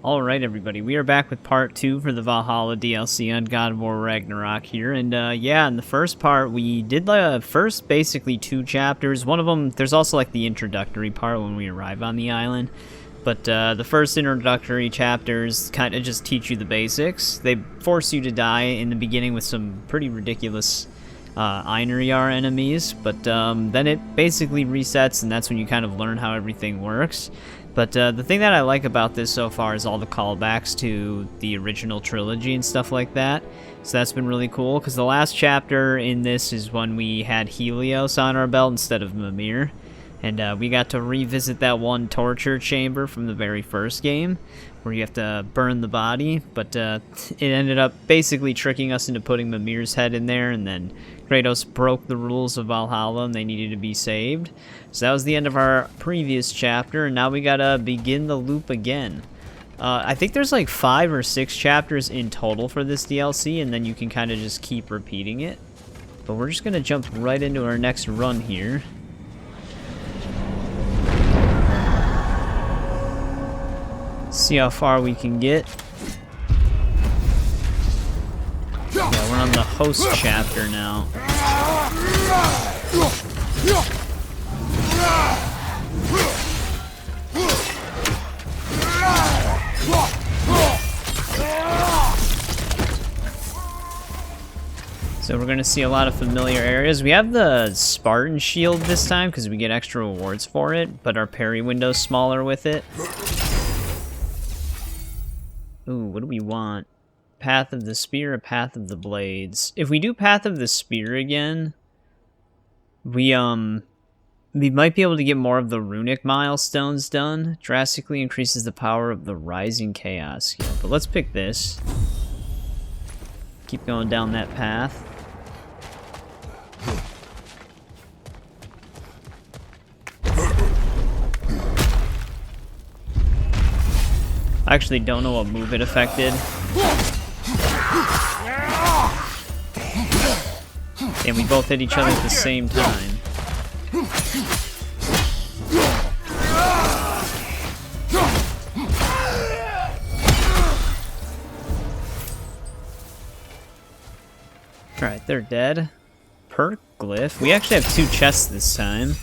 Alright everybody, we are back with part 2 for the Valhalla DLC on God of War Ragnarok here, and yeah, in the first part we did the first basically 2 chapters. One of them, there's also like the introductory part when we arrive on the island, but the first introductory chapters kind of just teach you the basics. They force you to die in the beginning with some pretty ridiculous Einarjar enemies, but then it basically resets, and that's when you kind of learn how everything works. But the thing that I like about this so far is all the callbacks to the original trilogy and stuff like that. So that's been really cool, because the last chapter in this is when we had Helios on our belt instead of Mimir. And we got to revisit that one torture chamber from the very first game, where you have to burn the body. But it ended up basically tricking us into putting Mimir's head in there, and then Kratos broke the rules of Valhalla and they needed to be saved. So that was the end of our previous chapter, and now we gotta begin the loop again. I think there's like 5 or 6 chapters in total for this DLC, and then you can kind of just keep repeating it. But we're just gonna jump right into our next run here. See how far we can get. Yeah, we're on the host chapter now. So we're gonna see a lot of familiar areas. We have the Spartan shield this time because we get extra rewards for it, but our parry window's smaller with it. Ooh, what do we want? Path of the Spear or Path of the Blades? If we do Path of the Spear again, we might be able to get more of the runic milestones done. Drastically increases the power of the Rising Chaos skill. But let's pick this. Keep going down that path. I actually don't know what move it affected. And we both hit each other at the same time. Alright, they're dead. Perk glyph. We actually have 2 chests this time.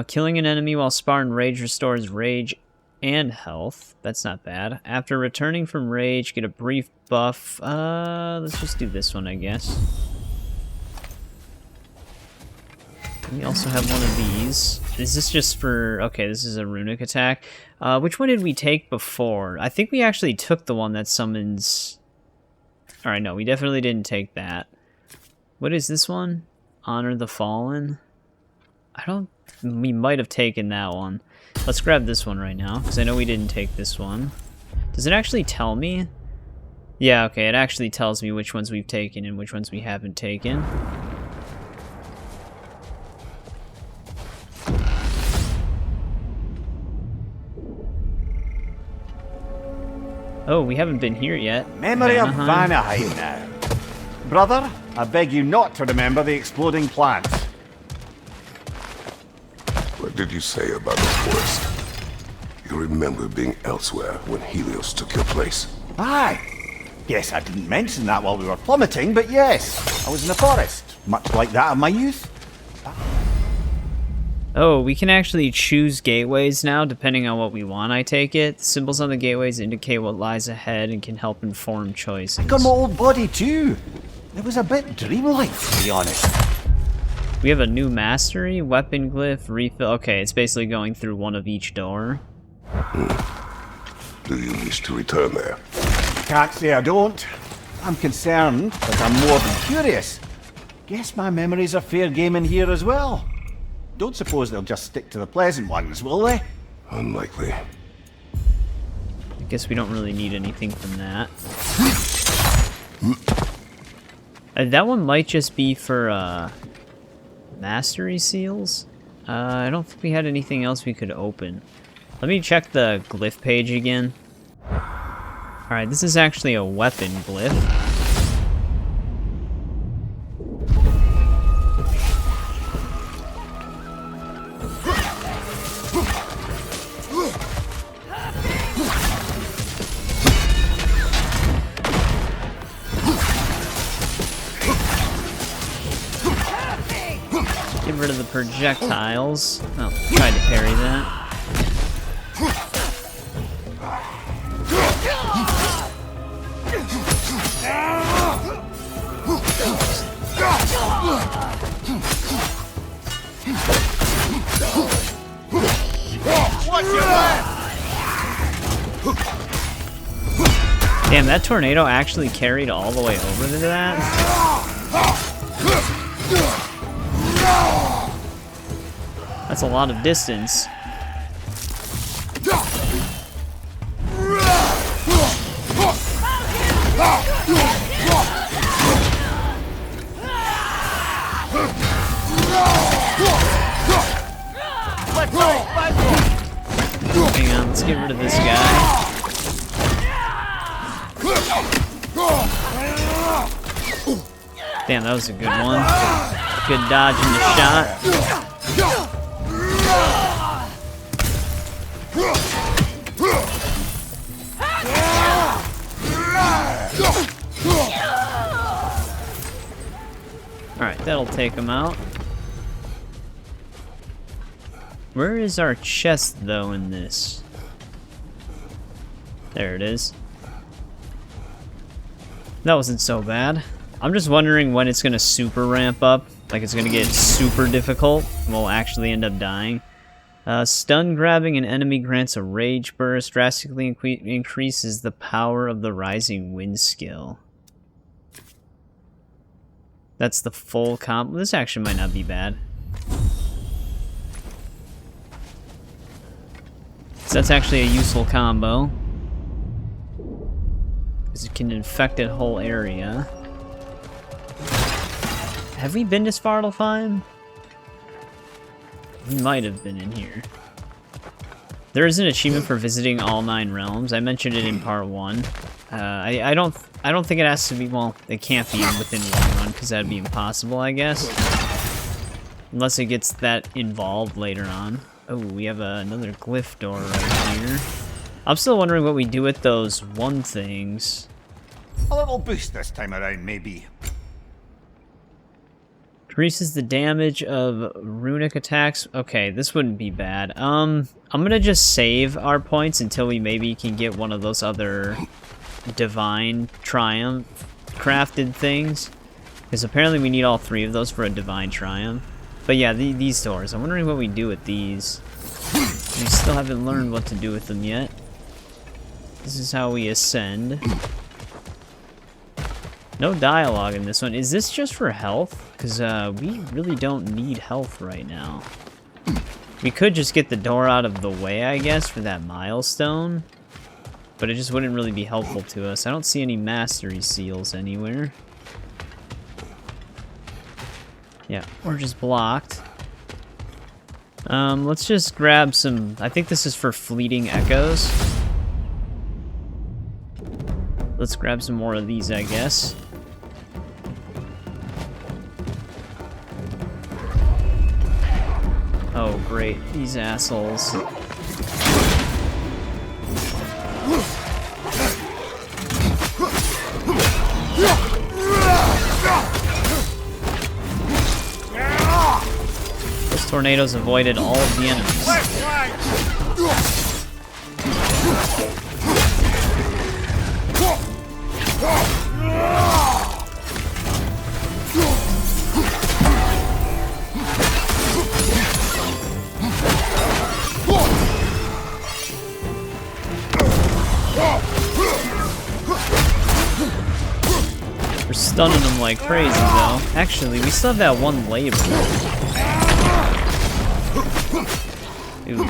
Killing an enemy while Spartan Rage restores rage and health. That's not bad. After returning from rage, get a brief buff. Let's just do this one, I guess. We also have one of these. Is this just for... Okay, this is a runic attack. Which one did we take before? I think we actually took the one that summons... Alright, no, we definitely didn't take that. What is this one? Honor the Fallen? I don't... We might have taken that one. Let's grab this one right now, because I know we didn't take this one. Does it actually tell me? Yeah, okay, it actually tells me which ones we've taken and which ones we haven't taken. Oh, we haven't been here yet. Memory of Vanaheim now. Brother, I beg you not to remember the exploding plant. What did you say about the forest? You remember being elsewhere when Helios took your place? Aye. Yes, I didn't mention that while we were plummeting, but yes, I was in the forest, much like that of my youth. Oh, we can actually choose gateways now, depending on what we want, I take it. The symbols on the gateways indicate what lies ahead and can help inform choices. I got my old body too. It was a bit dreamlike, to be honest. We have a new mastery, weapon glyph, refill. Okay, it's basically going through one of each door. Do you wish to return there? Can't say I don't. I'm concerned, but I'm more than curious. Guess my memories are fair game in here as well. Don't suppose they'll just stick to the pleasant ones, will they? Unlikely. I guess we don't really need anything from that. That one might just be for, mastery seals? I don't think we had anything else we could open. Let me check the glyph page again. Alright, this is actually a weapon glyph. rid of the projectiles. Oh, tried to parry that. Damn, that tornado actually carried all the way over to that? That's a lot of distance. Hang on, let's get rid of this guy. Damn, that was a good one. Good dodge in the shot. Alright, that'll take him out. Where is our chest, though, in this? There it is. That wasn't so bad. I'm just wondering when it's gonna super ramp up. Like it's gonna get super difficult and we'll actually end up dying. Stun grabbing an enemy grants a rage burst. Drastically increases the power of the rising wind skill. That's the full combo. This actually might not be bad. So that's actually a useful combo. Because it can infect a whole area. Have we been to Svartalfheim? We might have been in here. There is an achievement for visiting all 9 realms. I mentioned it in part 1. I don't think it has to be, well, it can't be within one run because that'd be impossible, I guess. Unless it gets that involved later on. Oh, we have another glyph door right here. I'm still wondering what we do with those 1 things. A little boost this time around, maybe. Increases the damage of runic attacks. Okay, this wouldn't be bad. I'm gonna just save our points until we maybe can get one of those other divine triumph crafted things. Because apparently we need all 3 of those for a divine triumph. But yeah, these doors. I'm wondering what we do with these. We still haven't learned what to do with them yet. This is how we ascend. No dialogue in this one. Is this just for health? Because we really don't need health right now. We could just get the door out of the way, I guess, for that milestone. But it just wouldn't really be helpful to us. I don't see any mastery seals anywhere. Yeah, we're just blocked. Let's just grab some... I think this is for fleeting echoes. Let's grab some more of these, I guess. Oh, great. These assholes. Those tornadoes avoided all of the enemies. We're stunning them like crazy, though. Actually, we still have that one labor. Ooh,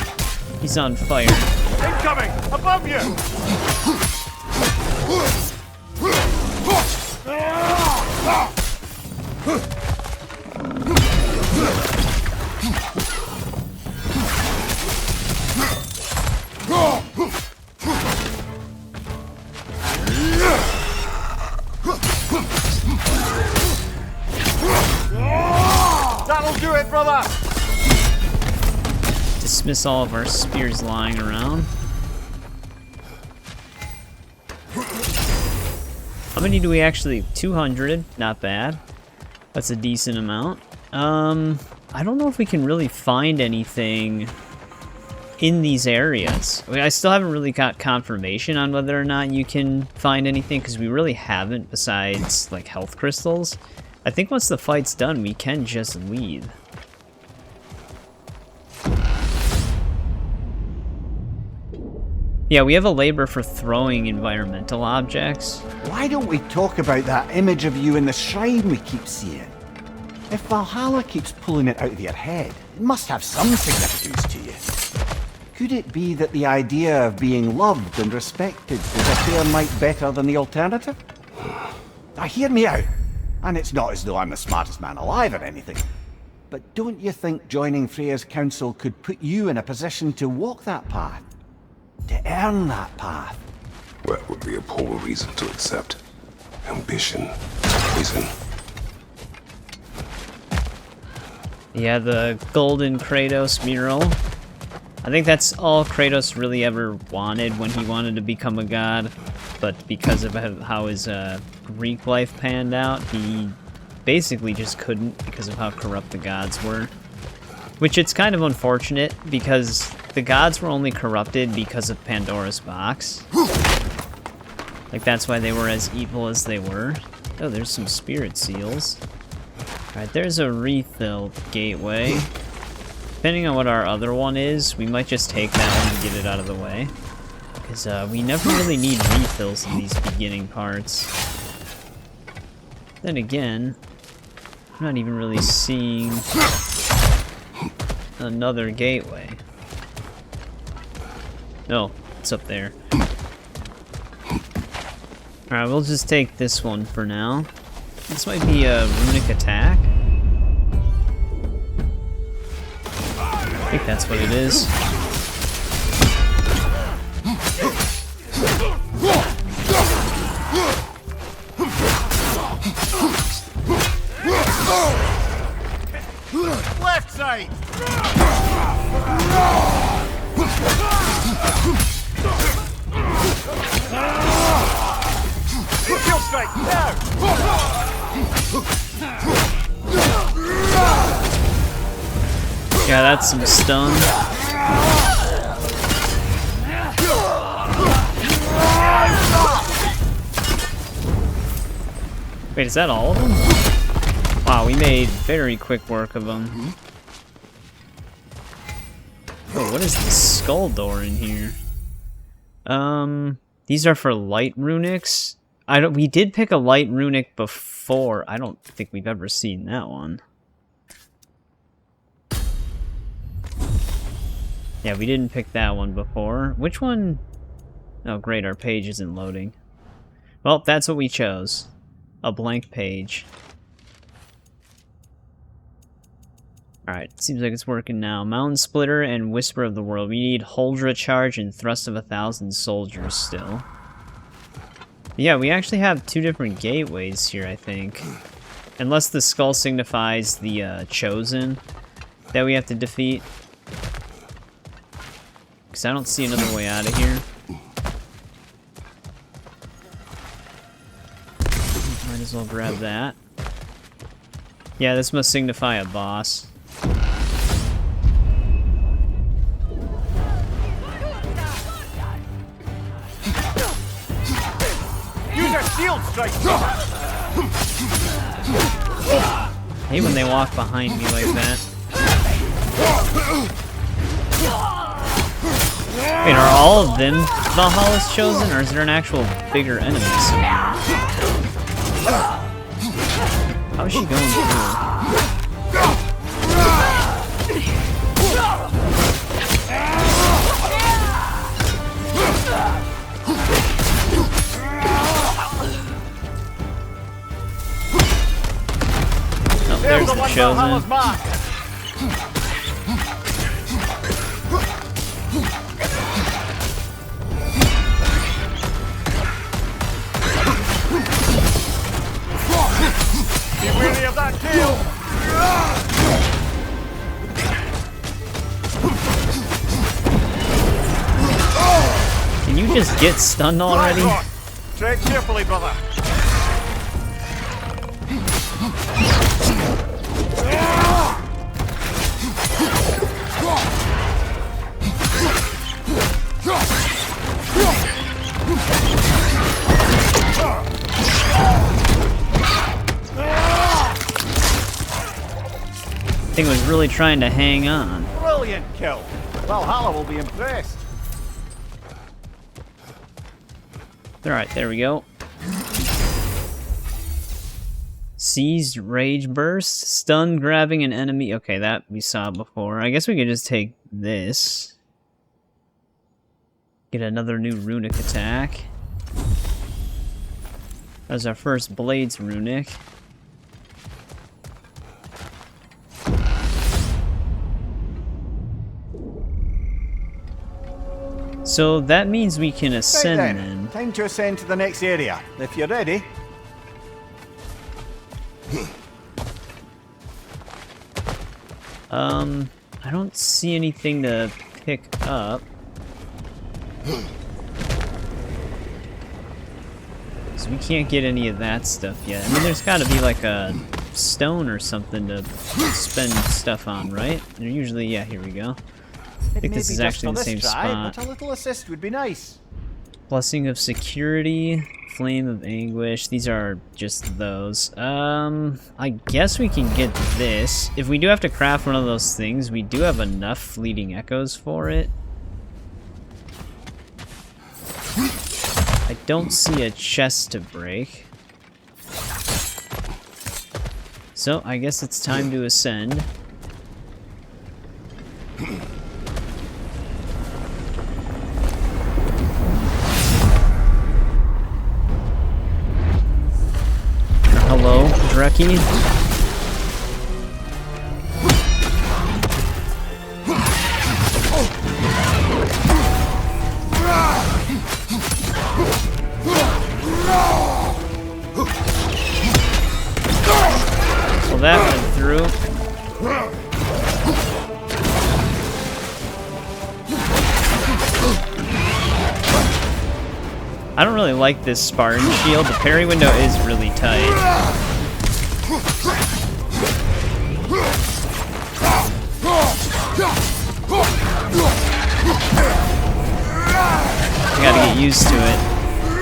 he's on fire. Incoming! Above you! That'll do it, brother! Dismiss all of our spears lying around. How many do we actually... 200. Not bad. That's a decent amount. I don't know if we can really find anything in these areas. I mean, I still haven't really got confirmation on whether or not you can find anything, because we really haven't, besides, like, health crystals. I think once the fight's done, we can just leave. Yeah, we have a labor for throwing environmental objects. Why don't we talk about that image of you in the shrine we keep seeing? If Valhalla keeps pulling it out of your head, it must have some significance to you. Could it be that the idea of being loved and respected is a fair mite better than the alternative? Now hear me out, and it's not as though I'm the smartest man alive or anything, but don't you think joining Freya's council could put you in a position to walk that path? To earn that path? That would be a poor reason to accept. Ambition, reason. Yeah, the golden Kratos mural. I think that's all Kratos really ever wanted when he wanted to become a god, but because of how his Greek life panned out, he basically just couldn't because of how corrupt the gods were. Which it's kind of unfortunate, because the gods were only corrupted because of Pandora's box. Like, that's why they were as evil as they were. Oh, there's some spirit seals. Alright, there's a refill gateway. Depending on what our other one is, we might just take that one and get it out of the way. Because we never really need refills in these beginning parts. Then again, I'm not even really seeing another gateway. No, it's up there. Alright, we'll just take this one for now. This might be a runic attack. I think that's what it is. Left side! Kill strike now! Yeah, that's some stun. Wait, is that all of them? Wow, we made very quick work of them. Oh, what is this skull door in here? These are for light runics. We did pick a light runic before. I don't think we've ever seen that one. Yeah, we didn't pick that one before. Which one? Oh, great, our page isn't loading. Well, that's what we chose. A blank page. Alright, seems like it's working now. Mountain Splitter and Whisper of the World. We need Huldra Charge and Thrust of 1,000 Soldiers still. Yeah, we actually have two different gateways here, I think. Unless the skull signifies the Chosen that we have to defeat. Because I don't see another way out of here. Might as well grab that. Yeah, this must signify a boss. Use a shield strike! I hate when they walk behind me like that. Wait, are all of them Valhalla's Chosen, or is there an actual bigger enemy somewhere? How is she going through? Oh, there's the Chosen. Be wary of that tail! Can you just get stunned already? Tread carefully, brother. think it was really trying to hang on. Brilliant kill. Valhalla will be impressed. Alright, there we go. Seized Rage Burst. Stun grabbing an enemy. Okay, that we saw before. I guess we could just take this. Get another new runic attack. That was our first Blades runic. So that means we can ascend Right then. Time to ascend to the next area. If you're ready. I don't see anything to pick up. So we can't get any of that stuff yet. I mean, there's gotta be like a stone or something to spend stuff on, right? They're usually, yeah, here we go. I think this is actually in the same spot. But a little assist would be nice. Blessing of Security, Flame of Anguish. These are just those. I guess we can get this. If we do have to craft one of those things, we do have enough Fleeting Echoes for it. I don't see a chest to break. So, I guess it's time to ascend. Hello, Dreki. So that went through. I don't really like this Spartan shield. The parry window is really tight. I gotta get used to it,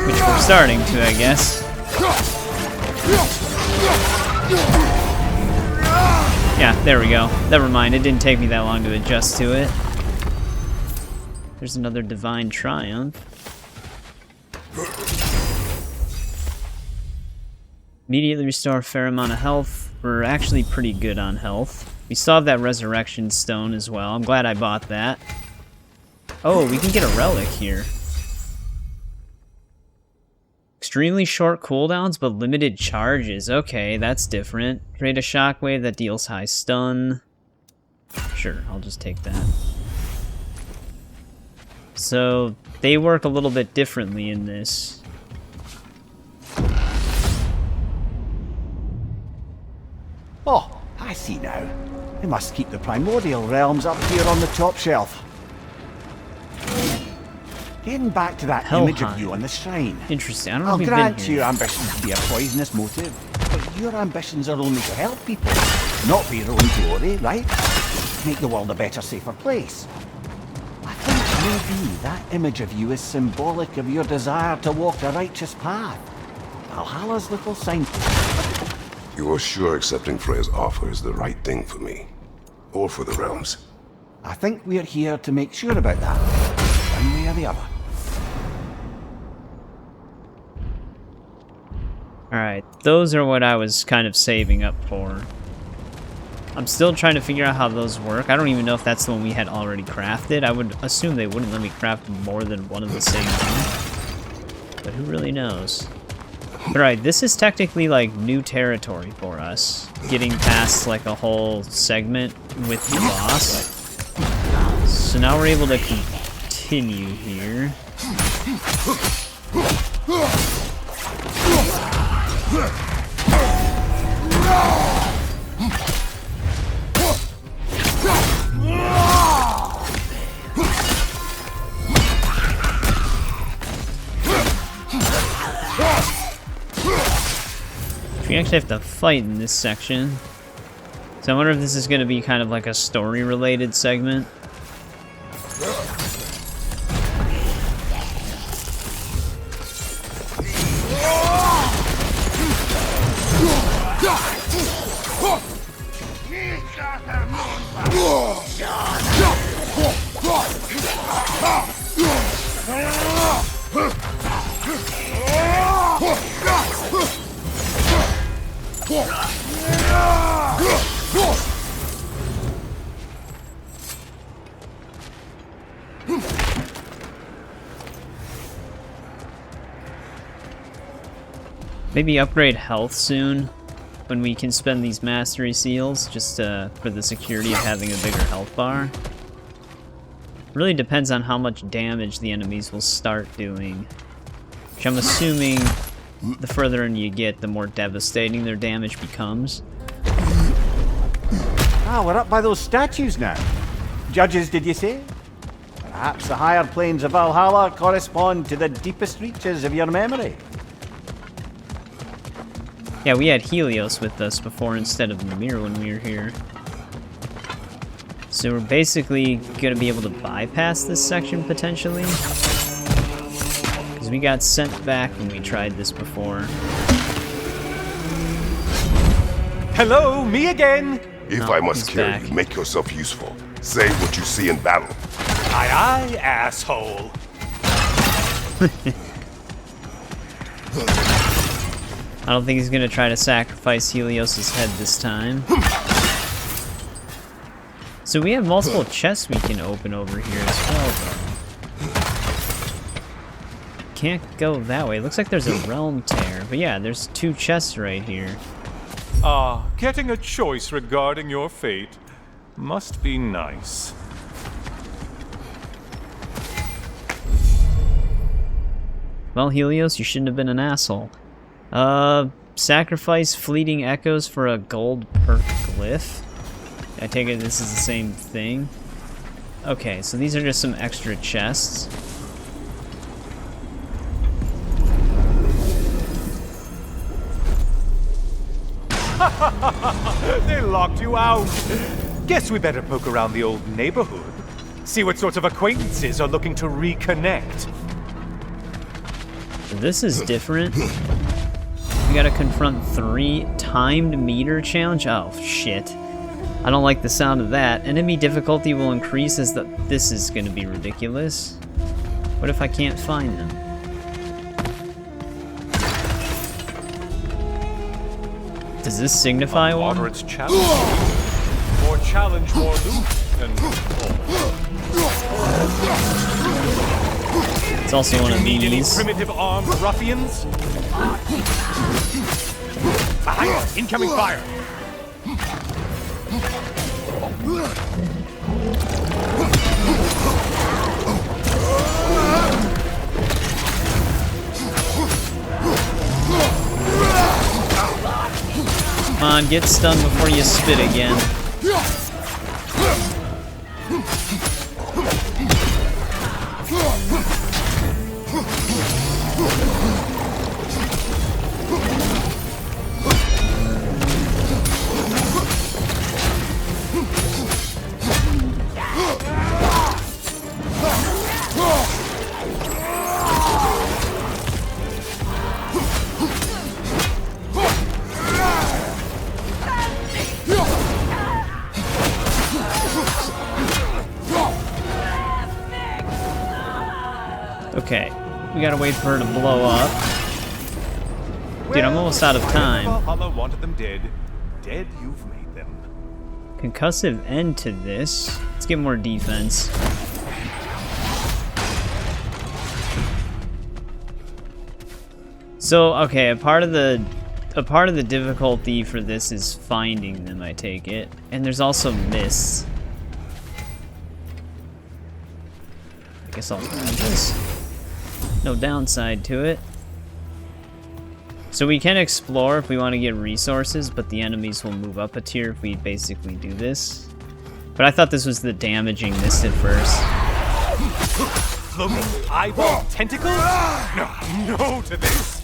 which we're starting to, I guess. Yeah, there we go. Never mind, it didn't take me that long to adjust to it. There's another Divine Triumph. Immediately restore a fair amount of health. We're actually pretty good on health. We still have that Resurrection Stone as well. I'm glad I bought that. Oh, we can get a relic here. Extremely short cooldowns, but limited charges. Okay, that's different. Create a shockwave that deals high stun. Sure, I'll just take that. So, they work a little bit differently in this. Oh, I see now. They must keep the primordial realms up here on the top shelf. Getting back to that image of you on the shrine. Interesting. I don't know I'll if we've been grant here. your ambitions to be a poisonous motive, but your ambitions are only to help people, not for your own glory, right? Make the world a better, safer place. I think maybe that image of you is symbolic of your desire to walk the righteous path. Valhalla's little signpost. You're sure accepting Freya's offer is the right thing for me? Or for the realms? I think we're here to make sure about that, one way or the other. Alright, those are what I was kind of saving up for. I'm still trying to figure out how those work. I don't even know if that's the one we had already crafted. I would assume they wouldn't let me craft more than one of the same one. But who really knows? Alright, this is technically like new territory for us. Getting past like a whole segment with the boss. So now we're able to continue here. We actually have to fight in this section. So I wonder if this is going to be kind of like a story-related segment. Maybe upgrade health soon when we can spend these mastery seals just for the security of having a bigger health bar. Really depends on how much damage the enemies will start doing. Which I'm assuming the further in you get, the more devastating their damage becomes. Ah, we're up by those statues now. Judges, did you say? Perhaps the higher planes of Valhalla correspond to the deepest reaches of your memory. Yeah, we had Helios with us before instead of Mimir when we were here. So we're basically going to be able to bypass this section potentially. Because we got sent back when we tried this before. Hello, me again! If No, I must he's carry back. you, make yourself useful. Say what you see in battle. Aye, aye, asshole. I don't think he's going to try to sacrifice Helios' head this time. So we have multiple chests we can open over here as well, though. Can't go that way. Looks like there's a realm tear. But yeah, there's 2 chests right here. Ah, getting a choice regarding your fate must be nice. Well, Helios, you shouldn't have been an asshole. Sacrifice fleeting echoes for a gold perk glyph. I take it this is the same thing. Okay, so these are just some extra chests. They locked you out. Guess we better poke around the old neighborhood. See what sorts of acquaintances are looking to reconnect. This is different. We gotta confront 3 timed meter challenge. Oh, shit. I don't like the sound of that. Enemy difficulty will increase as this is gonna be ridiculous. What if I can't find them? Does this signify one? Moderate's challenge. More challenge, more loot, and It's also one of need any these. primitive armed ruffians? Behind us, incoming fire. Come on, get stunned before you spit again. Okay, we gotta wait for her to blow up. Dude, I'm almost out of time. Valhalla wanted them dead. Dead, you've made them. Concussive end to this. Let's get more defense. So, okay, a part of the difficulty for this is finding them, I take it. And there's also miss. I guess I'll grab this. No downside to it. So we can explore if we want to get resources, but the enemies will move up a tier if we basically do this. But I thought this was the damaging missed it first. Floating eyeball tentacles? No to this.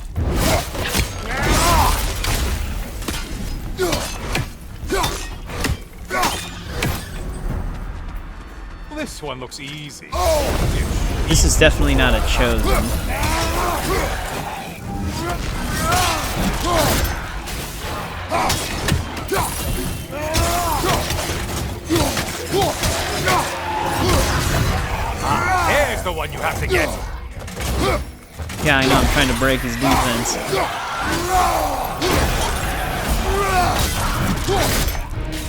This one looks easy. This is definitely not a chosen. There's the one you have to get. Yeah, I know, I'm trying to break his defense.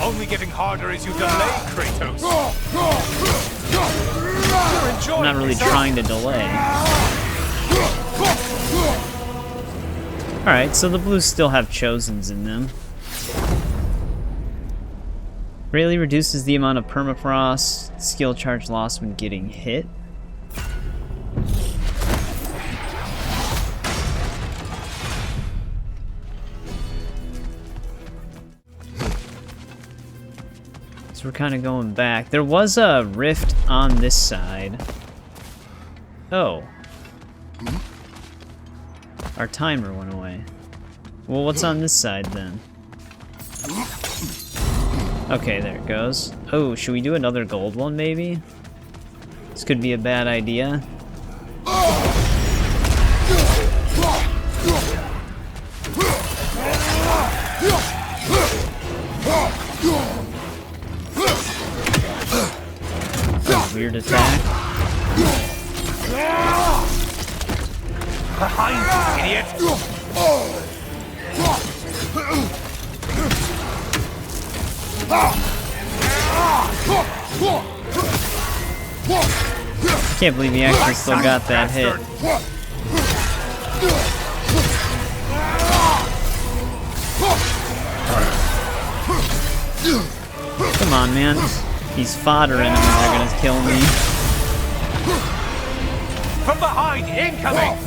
Only getting harder as you delay, Kratos. I'm not really trying to delay. Alright, so the blues still have Chosens in them. Greatly reduces the amount of permafrost skill charge lost when getting hit. So we're kind of going back. There was a rift on this side. Oh. Our timer went away. Well, what's on this side then? Okay, there it goes. Oh, should we do another gold one maybe? This could be a bad idea. Weird attack. Behind you, idiot! Can't believe he actually still got that hit. Come on, man. These fodder enemies are gonna kill me. From behind, incoming!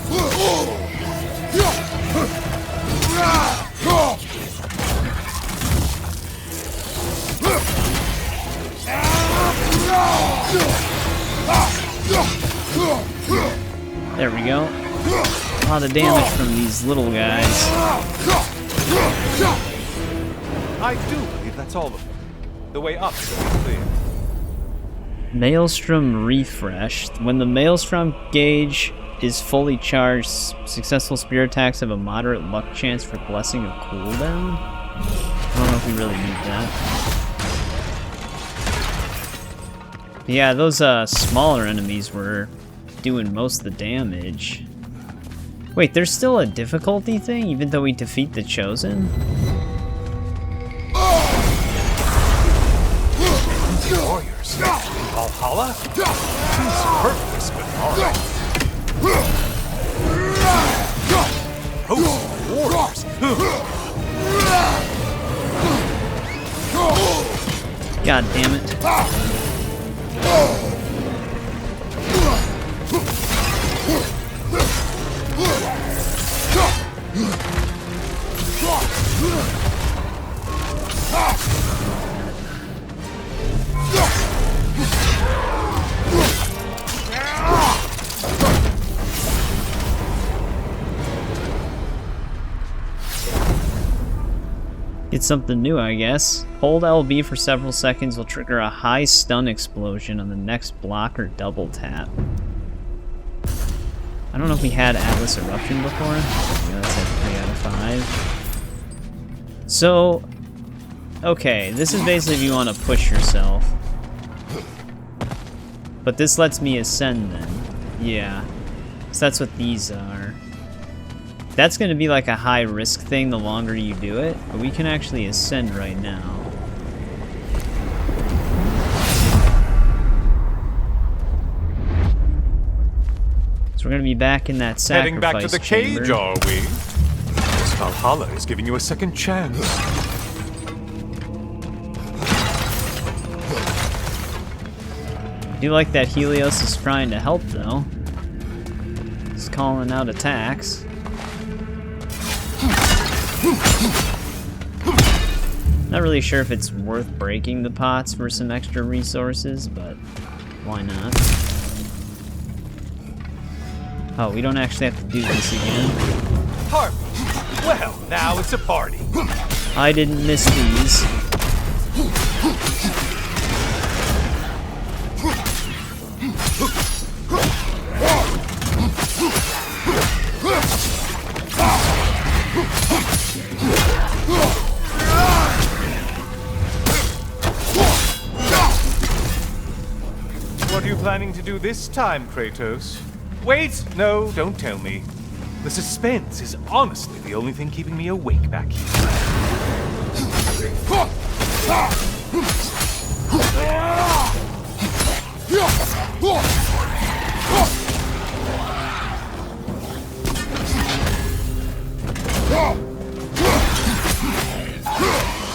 There we go. A lot of damage from these little guys. I do believe that's all of them. The way up is clear. Maelstrom refreshed. When the Maelstrom gauge is fully charged, successful spear attacks have a moderate luck chance for blessing of cooldown. I don't know if we really need that. But yeah, those smaller enemies were doing most of the damage. Wait, there's still a difficulty thing even though we defeat the Chosen? Warriors. Valhalla? Seems purpose, but alright. Host of warriors. God damn it. It's something new, I guess. Hold LB for several seconds will trigger a high stun explosion on the next block or double tap. I don't know if we had Atlas Eruption before. Yeah, that's like 3 out of 5. So, okay, this is basically if you want to push yourself. But this lets me ascend then. Yeah. So that's what these are. That's going to be like a high risk thing the longer you do it, but we can actually ascend right now. So we're going to be back in that sacrifice Heading back to the chamber. cage, are we? This Valhalla is giving you a second chance. I do like that Helios is trying to help though. He's calling out attacks. Not really sure if it's worth breaking the pots for some extra resources, but why not? Oh, we don't actually have to do this again. Harp! Well, now it's a party. I didn't miss these. What are you planning to do this time, Kratos? Wait! No, don't tell me. The suspense is honestly the only thing keeping me awake back here.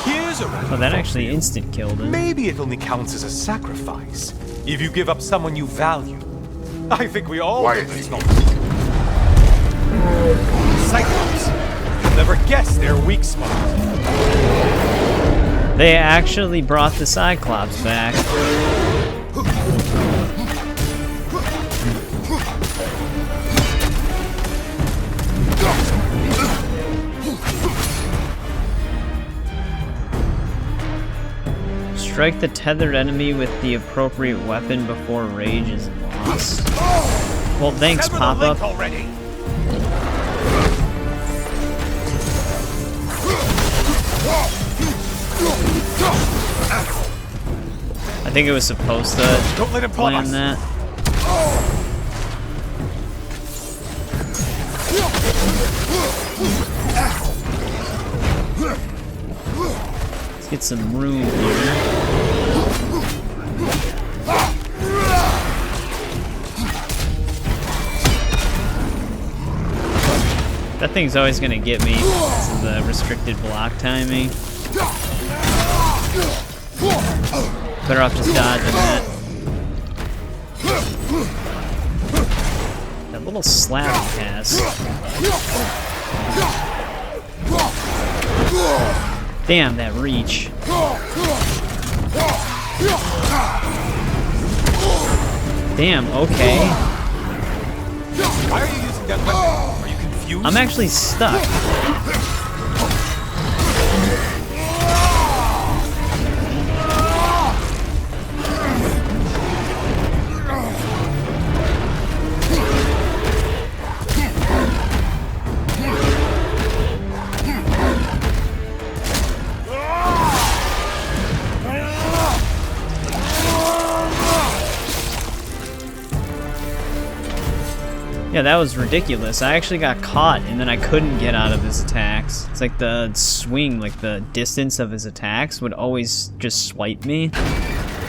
Here's a Oh, that actually instant killed him. Maybe it only counts as a sacrifice if you give up someone you value. I think we all know that's not. Cyclops. You'll never guess their weak spot. They actually brought the Cyclops back. Strike the tethered enemy with the appropriate weapon before rage is lost. Well, thanks, Pop-Up. Already. I think it was supposed to Don't let him pull plan us. that. Let's get some room here. That thing's always gonna get me because of the restricted block timing. Better off just dodging that. That little slap he has. Damn, that reach. Damn, okay. Why are you using that weapon? Are you confused? I'm actually stuck. Yeah, that was ridiculous. I actually got caught and then I couldn't get out of his attacks. It's like the swing, like the distance of his attacks would always just swipe me,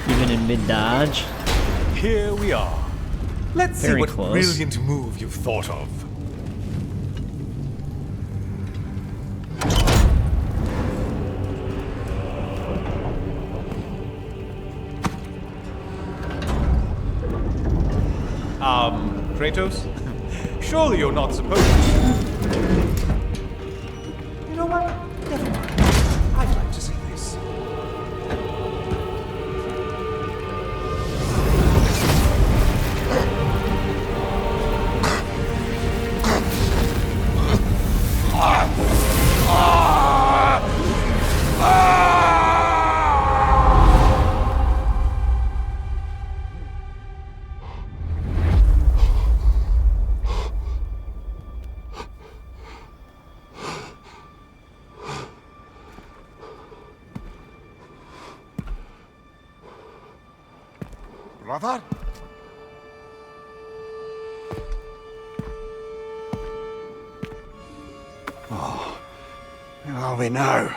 even in mid-dodge. Here we are. Let's see Very what close. brilliant move you've thought of. Kratos? Surely you're not supposed to. You know what? Never mind. I'd like to see this. Brother? Oh, where are we now?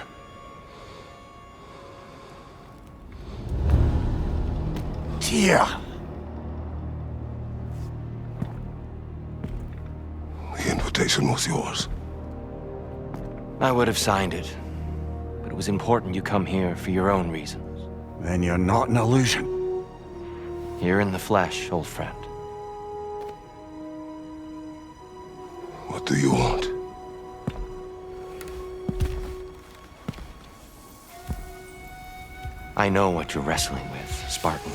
Tyr! The invitation was yours. I would have signed it, but it was important you come here for your own reasons. Then you're not an illusion. Here in the flesh, old friend. What do you want? I know what you're wrestling with, Spartan.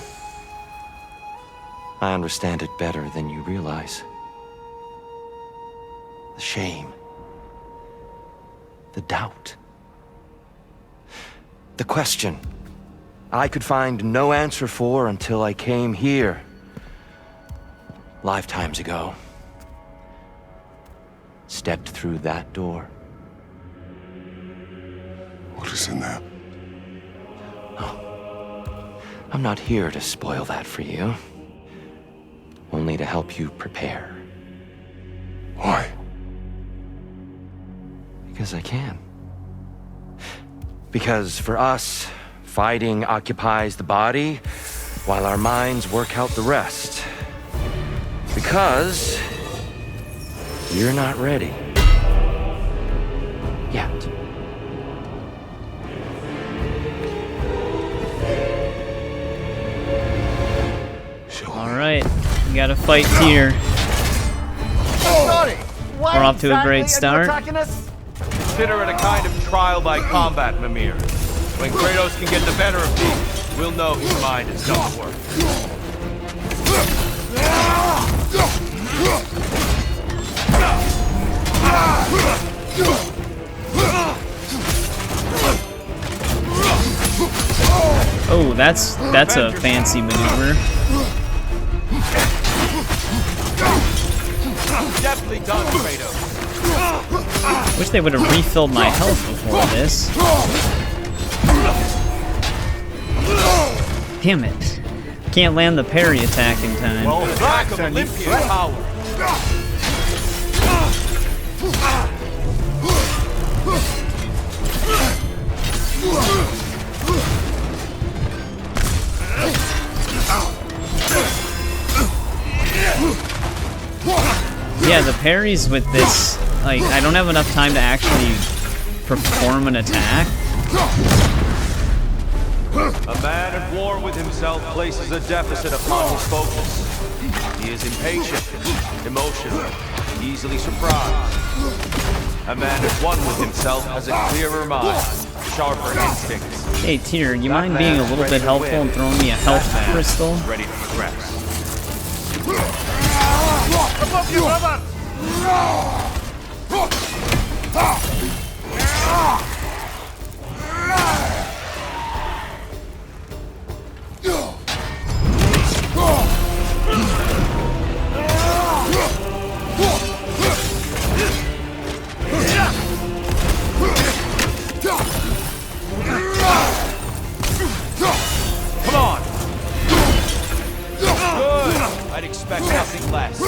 I understand it better than you realize. The shame. The doubt. The question I could find no answer for until I came here. Lifetimes ago. Stepped through that door. What is in there? I'm not here to spoil that for you. Only to help you prepare. Why? Because I can. Because for us, fighting occupies the body, while our minds work out the rest. Because you're not ready. Yet. Alright, we gotta fight Tyr. We're off to a great start. Consider it a kind of trial by combat, Mimir. When Kratos can get the better of these, we'll know his mind has done the work. Oh, that's a fancy maneuver. Definitely done, Kratos. Wish they would have refilled my health before this. Damn it. Can't land the parry attack in time. Well, lack of Olympian power. Yeah, the parries with this, like, I don't have enough time to actually perform an attack. A man at war with himself places a deficit upon his focus. He is impatient, emotional, easily surprised. A man at one with himself has a clearer mind, sharper instincts. Hey, Tyr, you mind being a little bit helpful and throwing me a health crystal? Ready to progress. Above you, brother! Come on! Good! I'd expect nothing less.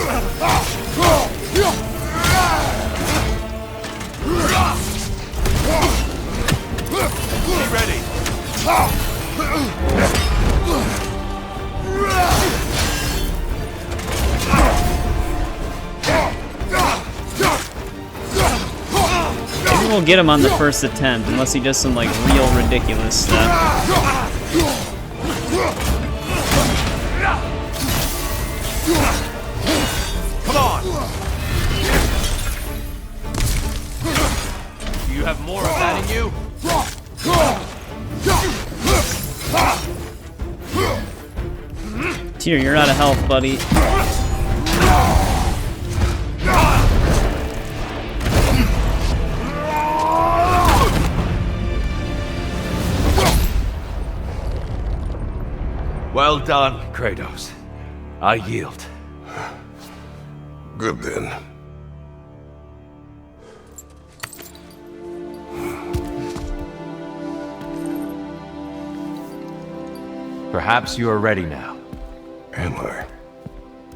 Be ready. Maybe we'll get him on the first attempt, unless he does some, like, real ridiculous stuff. Come on! Do you have more of that in you? Tyr, you're out of health, buddy. Well done, Kratos. I yield. Good then. Perhaps you are ready now. Am I?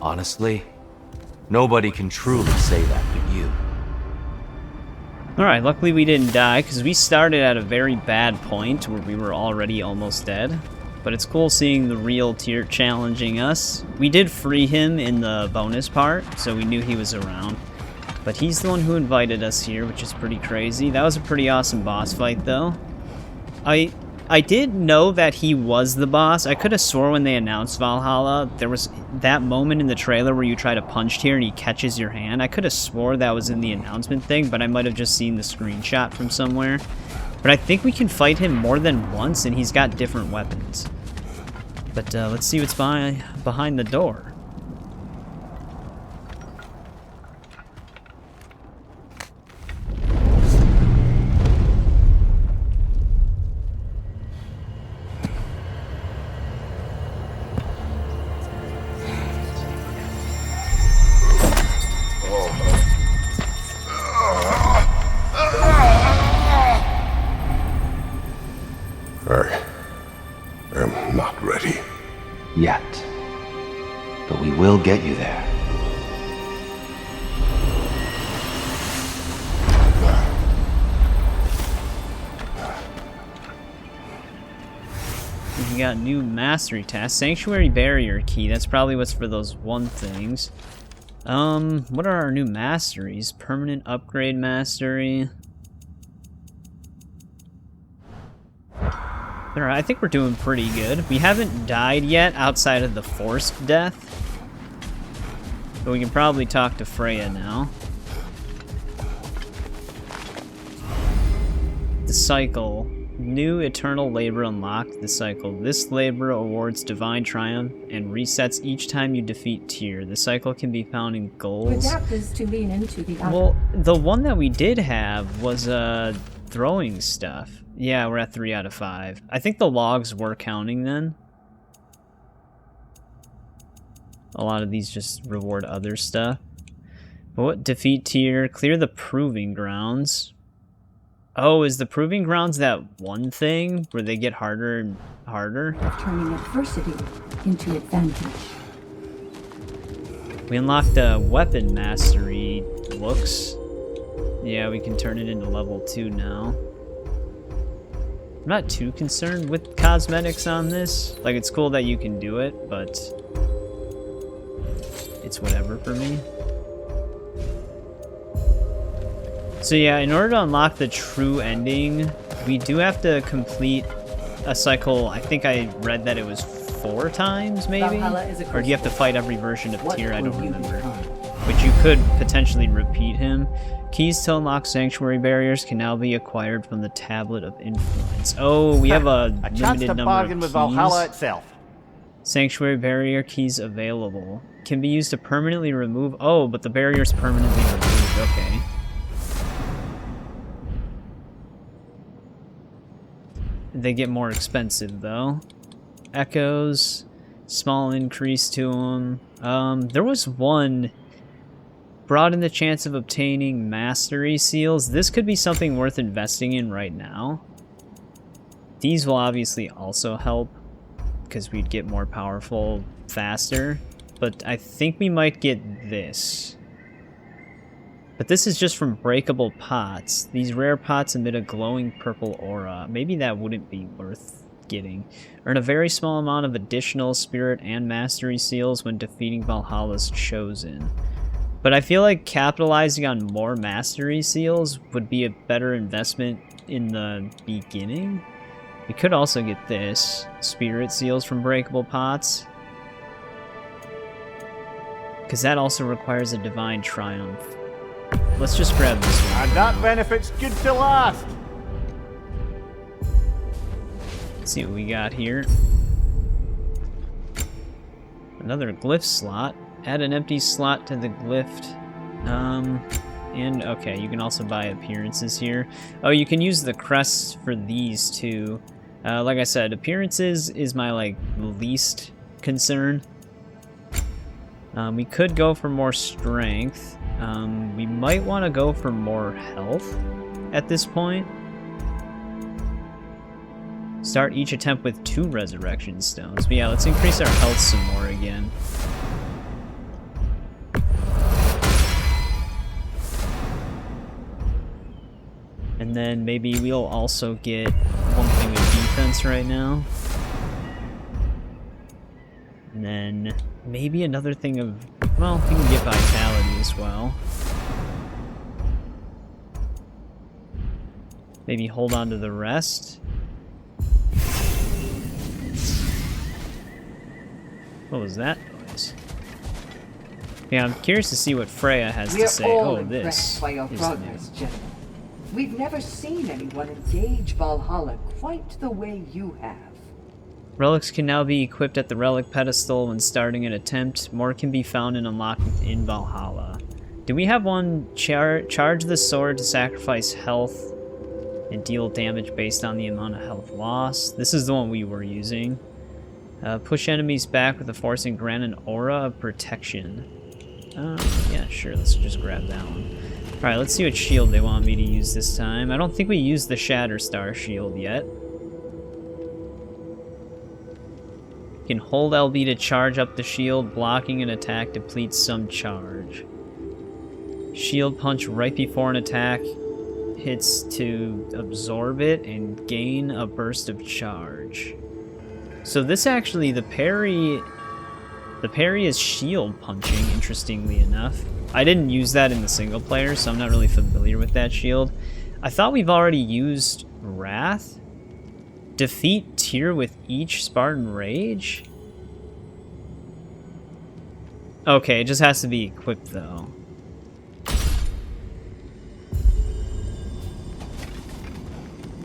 Honestly, nobody can truly say that but you. Alright, luckily we didn't die, because we started at a very bad point where we were already almost dead. But it's cool seeing the real Tyr challenging us. We did free him in the bonus part, so we knew he was around. But he's the one who invited us here, which is pretty crazy. That was a pretty awesome boss fight, though. I did know that he was the boss. I could have swore when they announced Valhalla, there was that moment in the trailer where you try to punch Tyr and he catches your hand. I could have swore that was in the announcement thing, but I might have just seen the screenshot from somewhere. But I think we can fight him more than once, and he's got different weapons. But let's see what's behind the door. I am not ready. Yet. But we will get you there. we got new mastery tasks. Sanctuary barrier key. That's probably what's for those one things. What are our new masteries? Permanent upgrade mastery. Alright, I think we're doing pretty good. We haven't died yet outside of the forced death. But we can probably talk to Freya now. The cycle. New eternal labor unlocked the cycle. This labor awards divine triumph and resets each time you defeat Tyr. The cycle can be found in goals. Adapters to lean into the other. Well, the one that we did have was throwing stuff. Yeah, we're at 3 out of 5. I think the logs were counting then. A lot of these just reward other stuff. But what? Defeat Tyr. Clear the proving grounds. Oh, is the proving grounds that one thing where they get harder and harder? Of turning adversity into advantage. We unlocked the weapon mastery looks. Yeah, we can turn it into level 2 now. I'm not too concerned with cosmetics on this. Like, it's cool that you can do it, but it's whatever for me. So yeah, in order to unlock the true ending, we do have to complete a cycle. I think I read that it was 4 times, maybe? Or do you have to fight every version of Tyr? I don't remember. But you could potentially repeat him. Keys to unlock sanctuary barriers can now be acquired from the Tablet of Influence. Oh, we have a chance limited to number bargain of with keys. Valhalla itself. Sanctuary barrier keys available. Can be used to permanently remove... Oh, but the barrier's permanently removed. Okay. They get more expensive, though. Echoes. Small increase to them. There was one... Broaden the chance of obtaining mastery seals. This could be something worth investing in right now. These will obviously also help, because we'd get more powerful faster. But I think we might get this. But this is just from breakable pots. These rare pots emit a glowing purple aura. Maybe that wouldn't be worth getting. Earn a very small amount of additional spirit and mastery seals when defeating Valhalla's Chosen. But I feel like capitalizing on more mastery seals would be a better investment in the beginning. We could also get this. Spirit seals from breakable pots. Because that also requires a divine triumph. Let's just grab this one. And that benefit's good to last. Let's see what we got here. Another glyph slot. Add an empty slot to the glyph. And okay, you can also buy appearances here. Oh, you can use the crests for these too. Like I said, appearances is my least concern. We could go for more strength. We might want to go for more health at this point. Start each attempt with 2 resurrection stones. But yeah, let's increase our health some more again. And then maybe we'll also get one thing with defense right now. And then maybe another thing of, well, we can get vitality as well. Maybe hold on to the rest. What was that noise? Yeah, I'm curious to see what Freya has to say. We're all Oh, impressed this by your is progress, new. gentlemen. We've never seen anyone engage Valhalla quite the way you have. Relics can now be equipped at the relic pedestal when starting an attempt. More can be found and unlocked in Valhalla. Do we have one? Charge the sword to sacrifice health and deal damage based on the amount of health lost. This is the one we were using. Push enemies back with the force and grant an aura of protection. Yeah, sure, let's just grab that one. Alright, let's see what shield they want me to use this time. I don't think we used the Shatterstar shield yet. You can hold LB to charge up the shield. Blocking an attack depletes some charge. Shield punch right before an attack hits to absorb it and gain a burst of charge. So this actually, the parry is shield punching, interestingly enough. I didn't use that in the single player, so I'm not really familiar with that shield. I thought we've already used Wrath. Defeat Tyr with each Spartan Rage? Okay, it just has to be equipped though.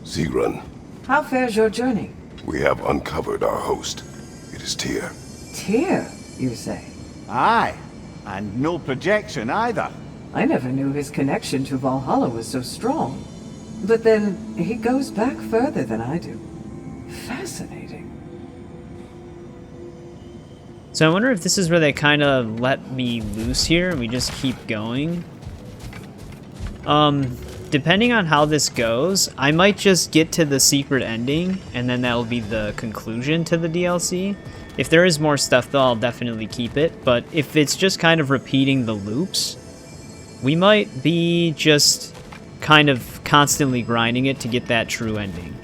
Sigrun, How fares your journey? we have uncovered our host. It is Tyr. Tyr, you say? Aye, and no projection either. I never knew his connection to Valhalla was so strong. But then, he goes back further than I do. Fascinating. So I wonder if this is where they kind of let me loose here and we just keep going. Depending on how this goes, I might just get to the secret ending and then that'll be the conclusion to the DLC. If there is more stuff though, I'll definitely keep it. But if it's just kind of repeating the loops, we might be just kind of constantly grinding it to get that true ending.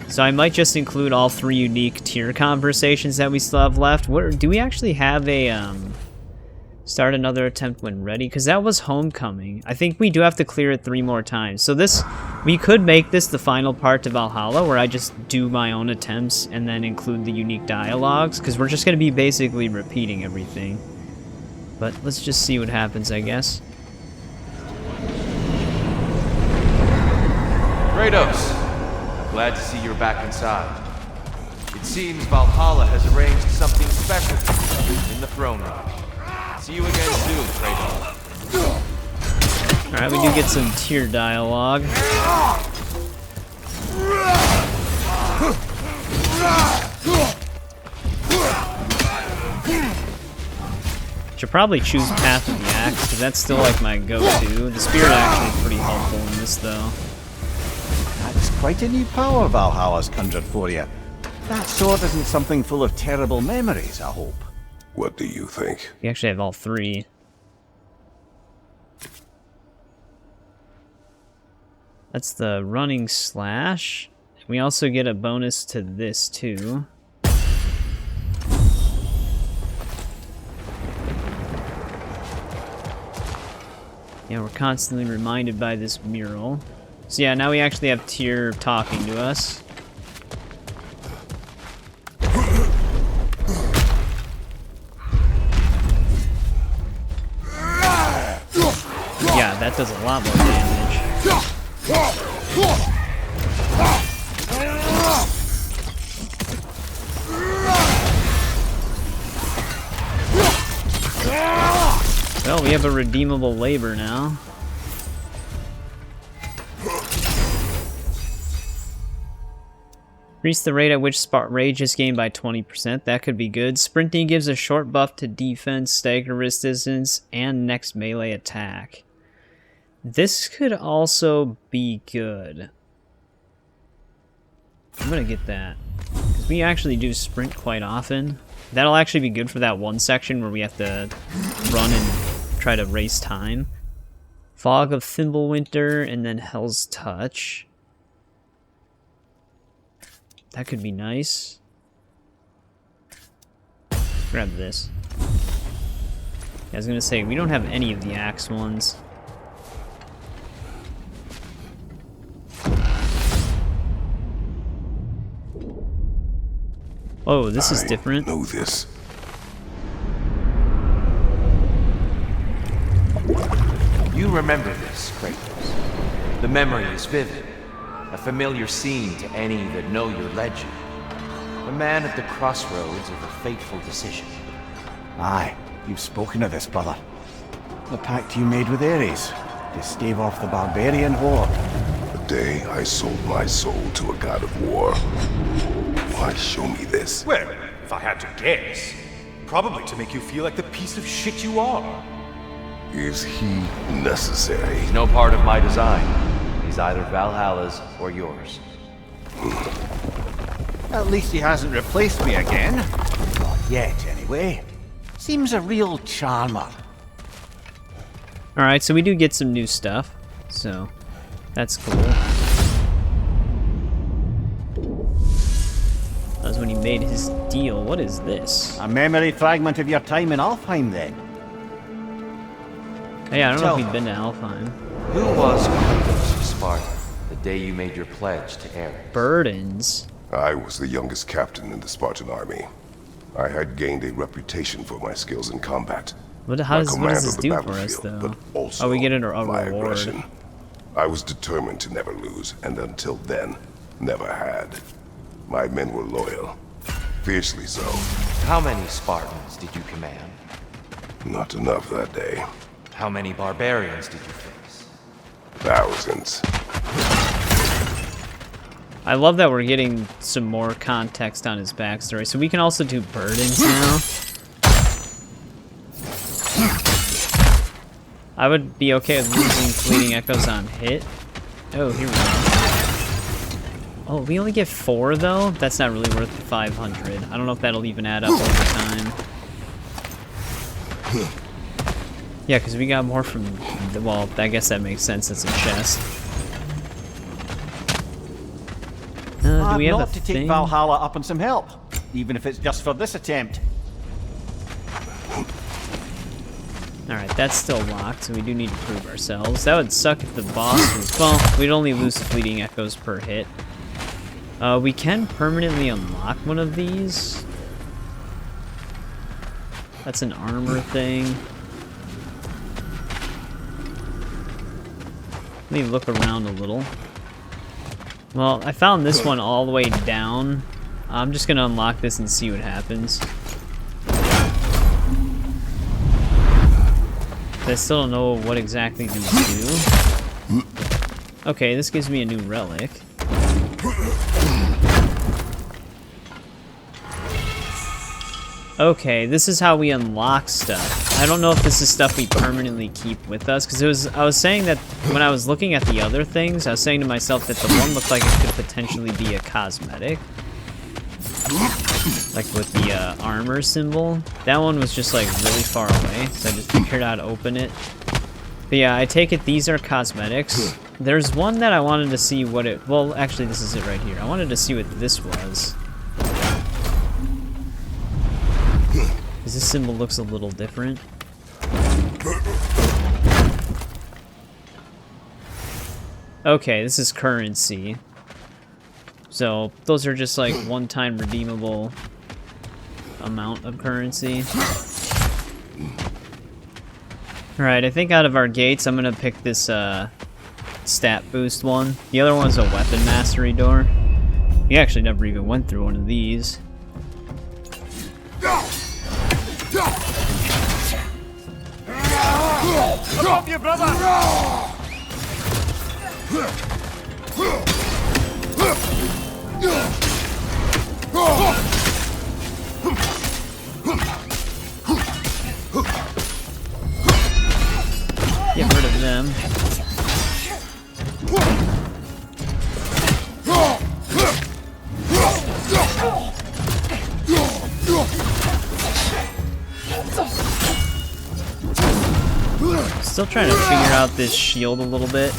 So I might just include all 3 unique tier conversations that we still have left. Do we actually have a start another attempt when ready? Because that was Homecoming. I think we do have to clear it 3 more times. So this, we could make this the final part to Valhalla where I just do my own attempts and then include the unique dialogues, because we're just going to be basically repeating everything. But let's just see what happens, I guess. Kratos, I'm glad to see you're back inside. It seems Valhalla has arranged something special for you in the throne room. See you again soon, Kratos. Alright, we do get some tier dialogue. Should probably choose Path of the Axe, because that's still like my go-to. The Spirit actually is pretty helpful in this, though. That's quite a new power Valhalla's conjured for you. That sword isn't something full of terrible memories, I hope. What do you think? We actually have all 3. That's the running slash. We also get a bonus to this, too. Yeah, we're constantly reminded by this mural. So yeah, now we actually have Tyr talking to us. Yeah, that does a lot more damage. Well, we have a redeemable labor now. Increase the rate at which rage is gained by 20%. That could be good. Sprinting gives a short buff to defense, stagger wrist distance, and next melee attack. This could also be good. I'm gonna get that, because we actually do sprint quite often. That'll actually be good for that one section where we have to run and try to race time. Fog of Thimblewinter and then Hell's Touch. That could be nice. Grab this. I was gonna say, we don't have any of the axe ones. Oh, this is different. I know this. You remember this, Kratos. The memory is vivid. A familiar scene to any that know your legend. The man at the crossroads of a fateful decision. Aye, you've spoken of this, brother. The pact you made with Ares to stave off the barbarian horde. The day I sold my soul to a god of war. Why show me this? Well, if I had to guess, probably to make you feel like the piece of shit you are. Is he necessary? He's no part of my design. He's either Valhalla's or yours. At least he hasn't replaced me again. Not yet, anyway. Seems a real charmer. Alright, so we do get some new stuff. So, that's cool. That was when he made his deal. What is this? A memory fragment of your time in Alfheim, then? Hey, I don't know Tell if we've been to Alfheim. Who was Kratos of Sparta the day you made your pledge to Ares? Burdens. I was the youngest captain in the Spartan army. I had gained a reputation for my skills in combat. What My does command this of the do for us, battlefield, though? but also Oh, we get a my reward. aggression. I was determined to never lose, and until then, never had. My men were loyal. Fiercely so. How many Spartans did you command? Not enough that day. How many barbarians did you face? Thousands. I love that we're getting some more context on his backstory. So we can also do burdens now. I would be okay with losing fleeting echoes on hit. Oh, here we go. Oh, we only get 4 though? That's not really worth the 500. I don't know if that'll even add up over time. Yeah, because we got more from the, well, I guess that makes sense. It's a chest. Do we have not a to take thing? Valhalla up on some help, even if it's just for this attempt. Alright, that's still locked, so we do need to prove ourselves. That would suck if the boss was... Well, we'd only lose fleeting echoes per hit. We can permanently unlock one of these. That's an armor thing. Let me look around a little. Well, I found this one all the way down. I'm just gonna unlock this and see what happens. I still don't know what exactly these do. Okay, this gives me a new relic. Okay, this is how we unlock stuff. I don't know if this is stuff we permanently keep with us, because I was saying that when I was looking at the other things, I was saying to myself that the one looked like it could potentially be a cosmetic. Like with the armor symbol. That one was just like really far away, so I just figured out how to open it. But yeah, I take it these are cosmetics. There's one that I wanted to see what it... Well, actually, this is it right here. I wanted to see what this was. Because this symbol looks a little different. Okay, this is currency. So, those are just like one-time redeemable amount of currency. Alright, I think out of our gates, I'm gonna pick this stat boost one. The other one's a weapon mastery door. We actually never even went through one of these. Above you, brother! Get rid of them. Still trying to figure out this shield a little bit.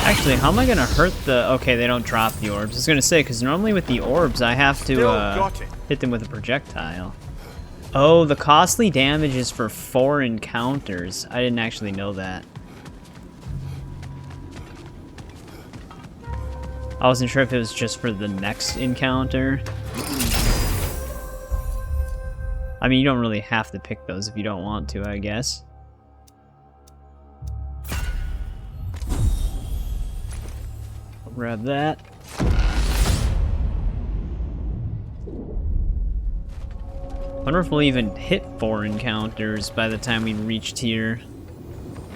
Actually, how am I gonna hurt the... Okay, they don't drop the orbs. I was gonna say, because normally with the orbs, I have to hit them with a projectile. Oh, the costly damage is for 4 encounters. I didn't actually know that. I wasn't sure if it was just for the next encounter. I mean, you don't really have to pick those if you don't want to, I guess. I'll grab that. Wonder if we'll even hit 4 encounters by the time we reach Tyr.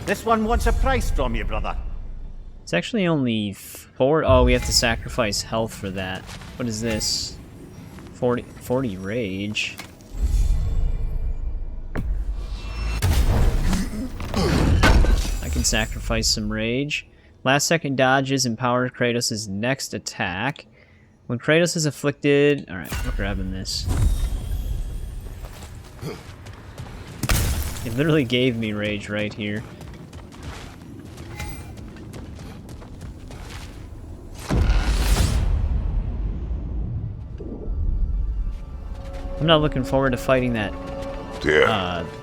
This one wants a price from you, brother. It's actually only 4. Oh, we have to sacrifice health for that. What is this? 40 rage. I Can sacrifice some rage. Last second dodges empower Kratos' next attack. When Kratos is afflicted... Alright, we're grabbing this. It literally gave me rage right here. I'm not looking forward to fighting that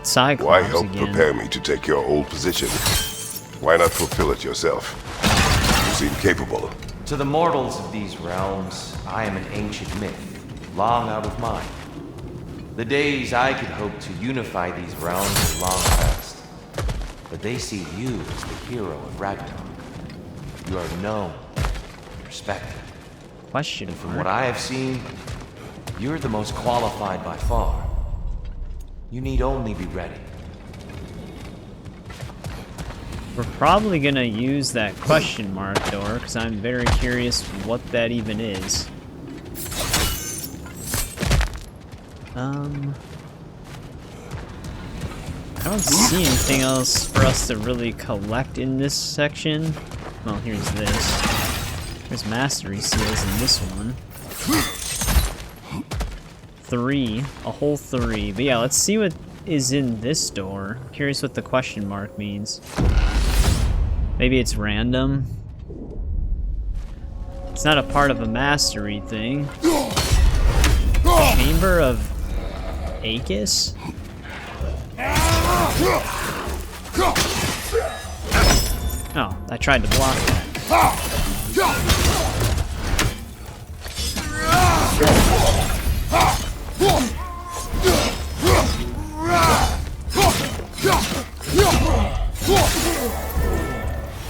Cyclops why help again. prepare me to take your old position? Why not fulfill it yourself? You seem capable. To the mortals of these realms, I am an ancient myth, long out of mind. The days I could hope to unify these realms are long past. But they see you as the hero of Ragnarök. You are known, respected. Question And from what I have seen, you're the most qualified by far. You need only be ready. We're probably gonna use that question mark door, because I'm very curious what that even is. I don't see anything else for us to really collect in this section. Well, here's this. There's mastery seals in this one. 3, a whole 3. But yeah, let's see what is in this door. I'm curious what the question mark means. Maybe it's random. It's not a part of a mastery thing. Chamber of Aegis? Oh, I tried to block that.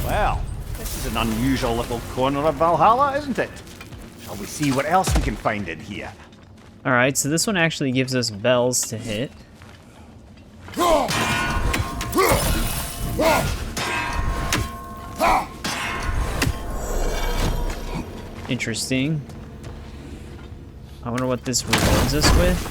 Well, this is an unusual little corner of Valhalla, isn't it? Shall we see what else we can find in here? Alright, so this one actually gives us bells to hit. Interesting. I wonder what this rewards us with.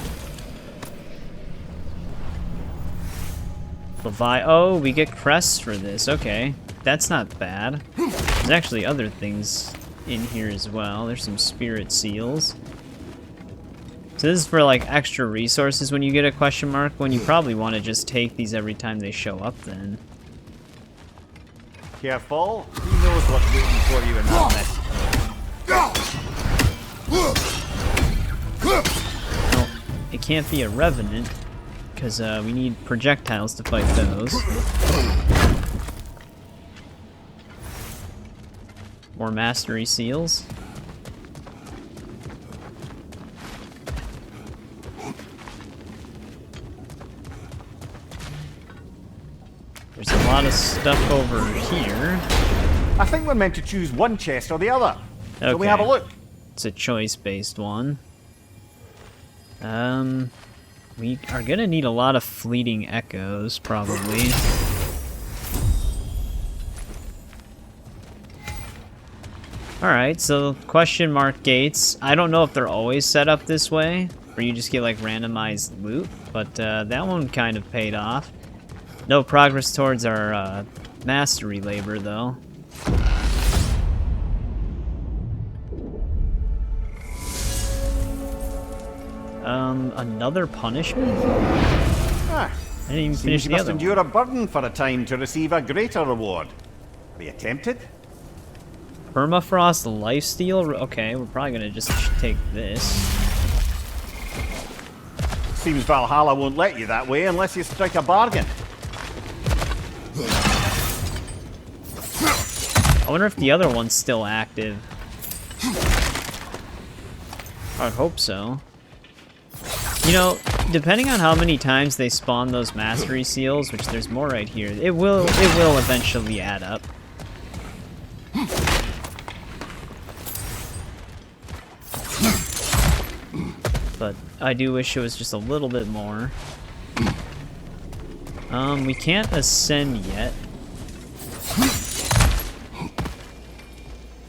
Oh, we get crests for this. Okay, that's not bad. There's actually other things in here as well. There's some spirit seals. So this is for like extra resources when you get a question mark, when you probably want to just take these every time they show up then. Careful. Who knows what's waiting for you in that mess? Well, it can't be a revenant, because we need projectiles to fight those. More mastery seals. There's a lot of stuff over here. I think we're meant to choose one chest or the other. Okay. Shall we have a look? It's a choice-based one. We are gonna need a lot of fleeting echoes, probably. Alright, so question mark gates. I don't know if they're always set up this way, where you just get like randomized loot, but that one kind of paid off. No progress towards our mastery labor, though. Another punishment? Ah, I didn't even seems finish you the must other endure one. a burden for a time to receive a greater reward. Are you tempted? Permafrost lifesteal? Okay, we're probably gonna just take this. Seems Valhalla won't let you that way unless you strike a bargain. I wonder if the other one's still active. I'd hope so. You know, depending on how many times they spawn those mastery seals, which there's more right here, it will eventually add up. But I do wish it was just a little bit more. We can't ascend yet.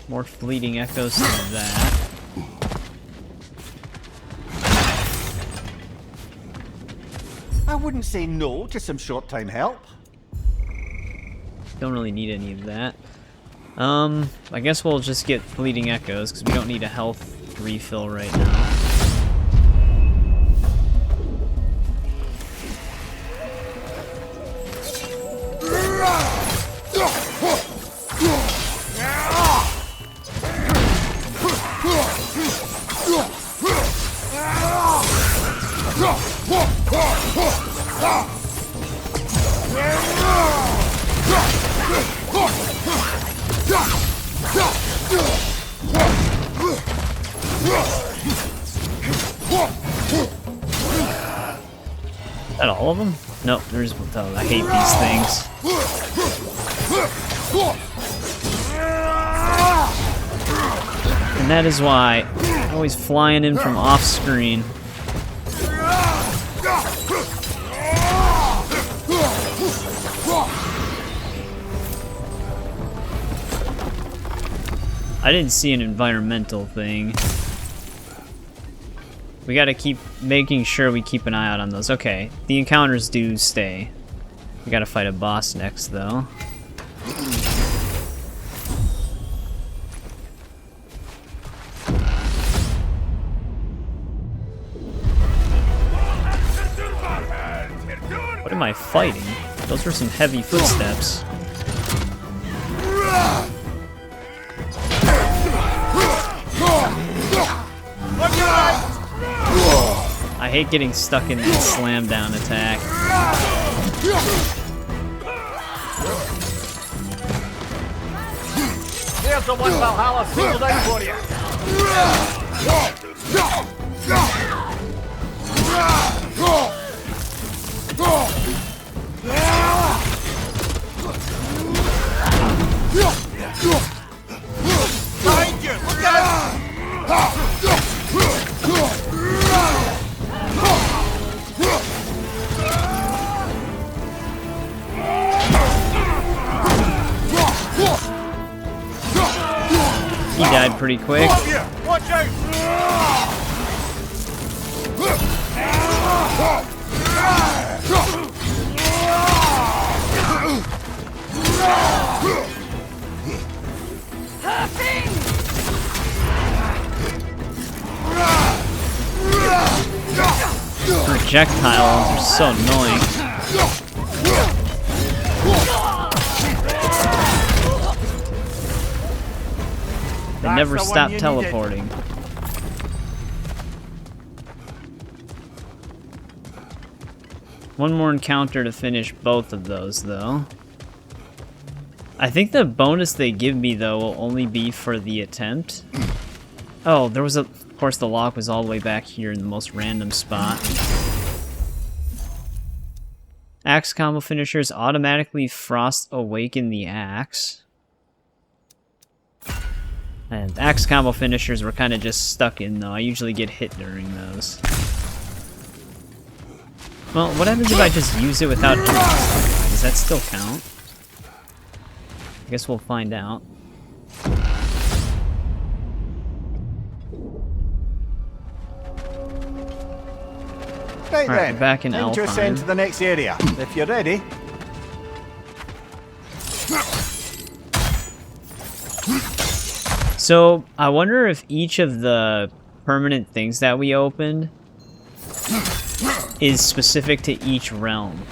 More fleeting echoes to that. I wouldn't say no to some short-time help. Don't really need any of that. I guess we'll just get Fleeting Echoes, because we don't need a health refill right now. Is that all of them? Nope, there's... Oh, I hate these things. And that is why I'm always flying in from off screen. I didn't see an environmental thing. We gotta keep making sure we keep an eye out on those. Okay, the encounters do stay. We gotta fight a boss next, though. What am I fighting? Those were some heavy footsteps. I hate getting stuck in that slam down attack. Here's the one Valhalla singled out for you. Behind you! Look out! He died pretty quick. Watch out! Projectiles are so annoying. They never stop teleporting. One more encounter to finish both of those, though. I think the bonus they give me, though, will only be for the attempt. Oh, there was a... Of course, the lock was all the way back here in the most random spot. Axe combo finishers automatically frost awaken the axe. And axe combo finishers were kind of just stuck in, though. I usually get hit during those. Well, what happens if I just use it without enemies? Does that still count? I guess we'll find out. Right Alright, then, back in time to ascend Alfheim. to the next area, if you're ready. So, I wonder if each of the permanent things that we opened is specific to each realm.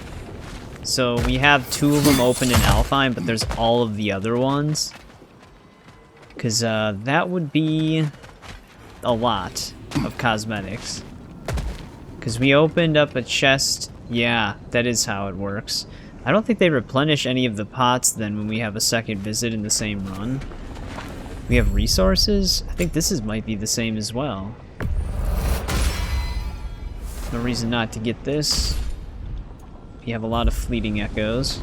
So, we have 2 of them open in Alfheim, but there's all of the other ones. Because that would be a lot of cosmetics. Because we opened up a chest. Yeah, that is how it works. I don't think they replenish any of the pots then when we have a second visit in the same run. We have resources? I think this might be the same as well. No reason not to get this. You have a lot of fleeting echoes.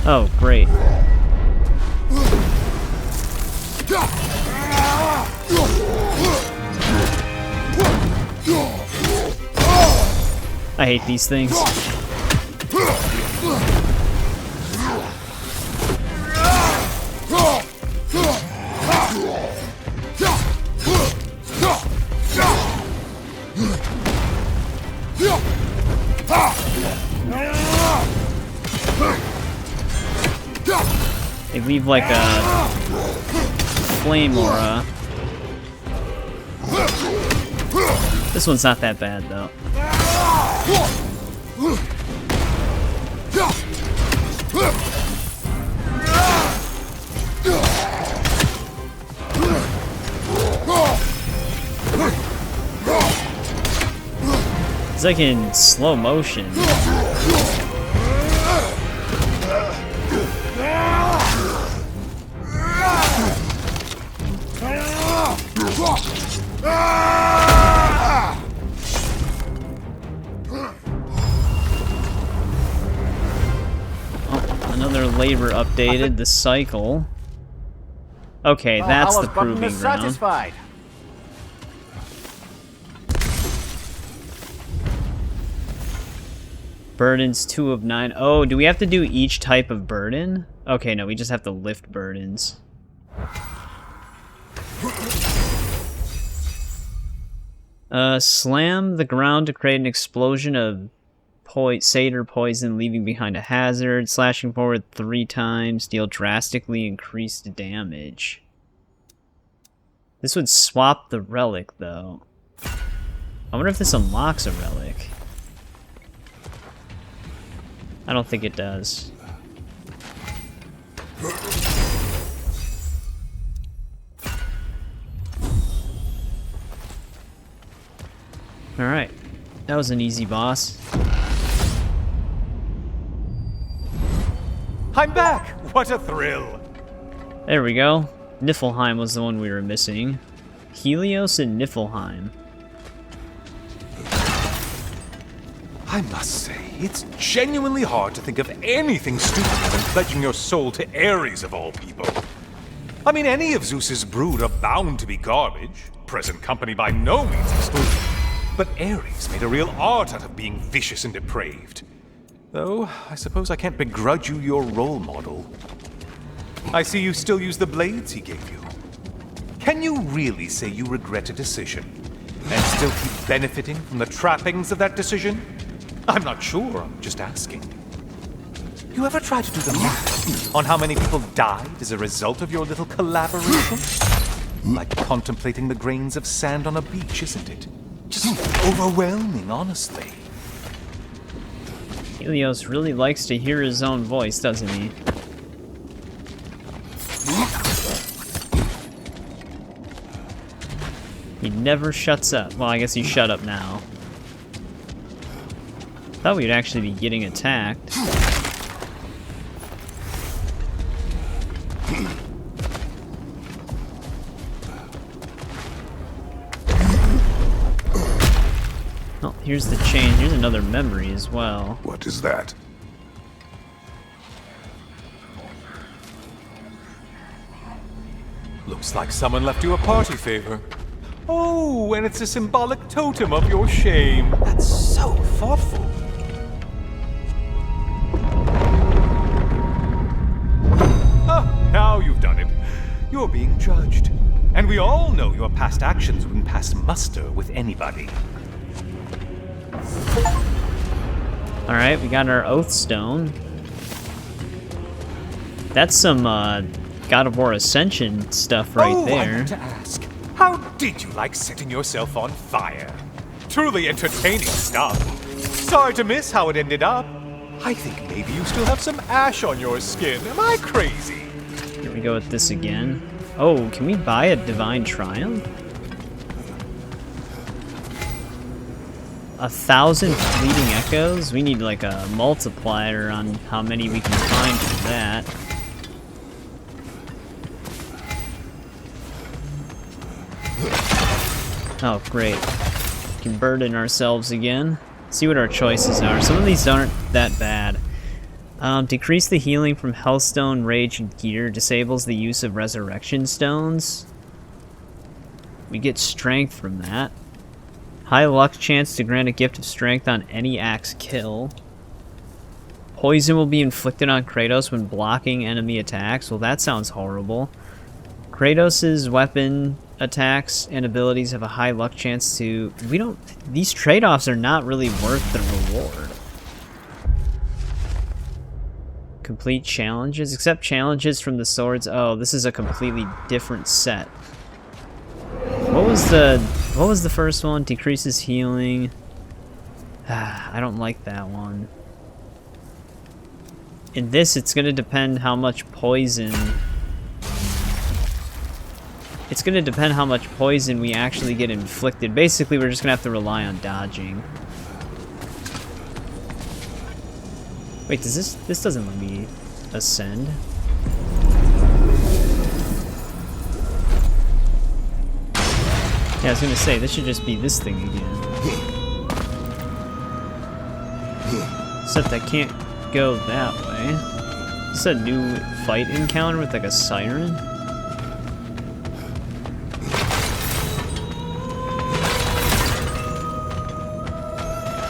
Oh, great. I hate these things. leave like a flame aura. This one's not that bad though. It's like in slow motion. Oh, another labor updated, the cycle. Okay, that's the proving ground. Satisfied. Burdens 2 of 9. Oh, do we have to do each type of burden? Okay, no, we just have to lift burdens. Slam the ground to create an explosion of satyr poison, leaving behind a hazard. Slashing forward 3 times, deal drastically increased damage. This would swap the relic, though. I wonder if this unlocks a relic. I don't think it does. Alright. That was an easy boss. I'm back! What a thrill! There we go. Niflheim was the one we were missing. Helios and Niflheim. I must say, it's genuinely hard to think of anything stupider than pledging your soul to Ares of all people. I mean, any of Zeus's brood are bound to be garbage, present company by no means excluded. But Ares made a real art out of being vicious and depraved. Though, I suppose I can't begrudge you your role model. I see you still use the blades he gave you. Can you really say you regret a decision, and still keep benefiting from the trappings of that decision? I'm not sure, I'm just asking. You ever try to do the math on how many people died as a result of your little collaboration? Like contemplating the grains of sand on a beach, isn't it? Just overwhelming, honestly. Helios really likes to hear his own voice, doesn't he? He never shuts up. Well, I guess he shut up now. Thought we'd actually be getting attacked. Oh, here's the chain. Here's another memory as well. What is that? Looks like someone left you a party favor. Oh, and it's a symbolic totem of your shame. That's so thoughtful. Ah, now you've done it. You're being judged. And we all know your past actions wouldn't pass muster with anybody. Alright, we got our Oath Stone. That's some God of War Ascension stuff right there. I meant to ask, how did you like setting yourself on fire? Truly entertaining stuff. Sorry to miss how it ended up. I think maybe you still have some ash on your skin. Am I crazy? Here we go with this again. Oh, can we buy a Divine Triumph? 1,000 fleeting echoes? We need like a multiplier on how many we can find for that. Oh, great. We can burden ourselves again. See what our choices are. Some of these aren't that bad. Decrease the healing from Hellstone, Rage, and Gear. Disables the use of Resurrection Stones. We get Strength from that. High luck chance to grant a gift of strength on any axe kill. Poison will be inflicted on Kratos when blocking enemy attacks. Well, that sounds horrible. Kratos' weapon attacks and abilities have a high luck chance to... These trade-offs are not really worth the reward. Complete challenges. Accept challenges from the swords. Oh, this is a completely different set. What was the first one? Decreases healing. I don't like that one. In this, it's gonna depend how much poison. It's gonna depend how much poison we actually get inflicted. Basically, we're just gonna have to rely on dodging. Wait, does this doesn't let me ascend? Yeah, I was gonna say, this should just be this thing again. Except I can't go that way. Is this a new fight encounter with like a siren?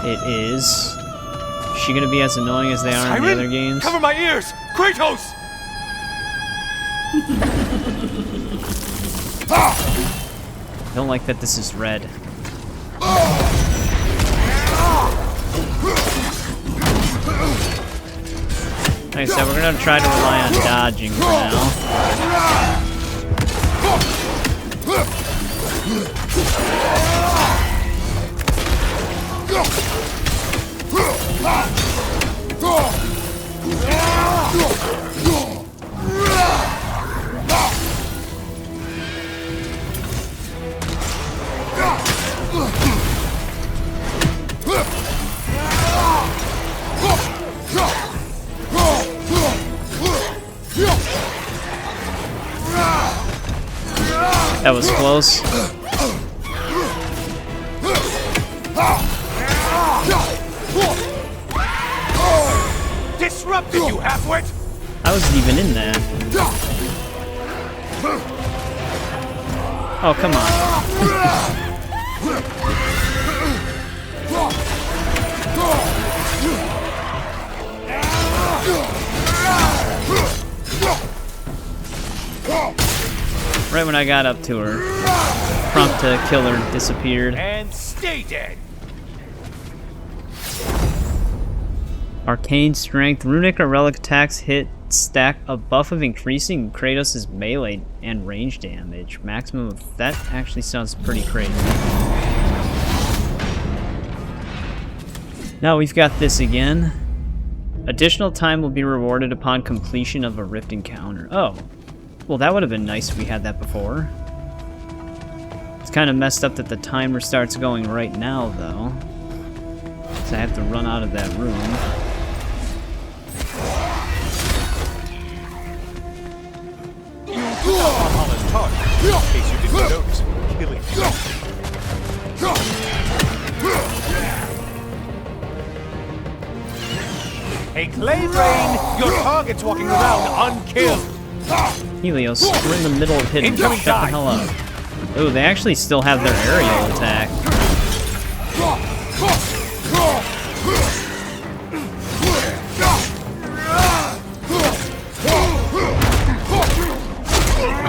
It is. Is she gonna be as annoying as they are in the other games? Cover my ears! Kratos! I don't like that this is red. Like I said, we're gonna try to rely on dodging for now. That was close. Disrupted, you halfwit! I wasn't even in that. Oh, come on. Right when I got up to her, prompt to kill her disappeared. And stay dead! Arcane strength. Runic or relic attacks hit stack a buff of increasing Kratos' melee and range damage. Maximum of... That actually sounds pretty crazy. Now we've got this again. Additional time will be rewarded upon completion of a rift encounter. Oh. Well, that would have been nice if we had that before. It's kind of messed up that the timer starts going right now, though. So I have to run out of that room. Valhalla's target, in case you didn't notice, killing Hey, Clay Brain, your target's walking around unkilled. Helios, we're in the middle of hitting. Shut the hell up. Oh, they actually still have their aerial attack.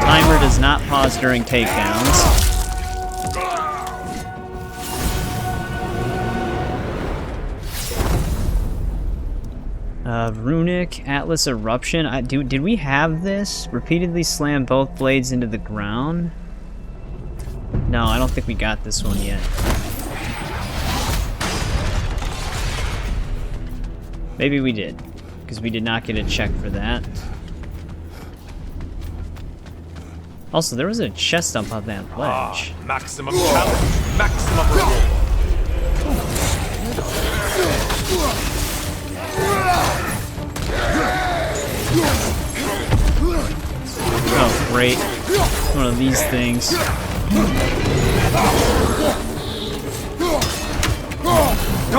Timer does not pause during takedowns. Runic, Atlas Eruption. Did we have this? Repeatedly slam both blades into the ground? No, I don't think we got this one yet. Maybe we did, because we did not get a check for that. Also, there was a chest dump on that ledge. Maximum challenge, maximum reward. Oh, great. One of these things. Don't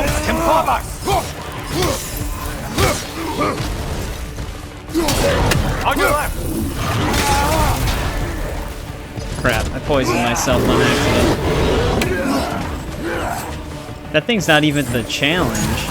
let him pop us! On your left! Crap, I poisoned myself on accident. That thing's not even the challenge.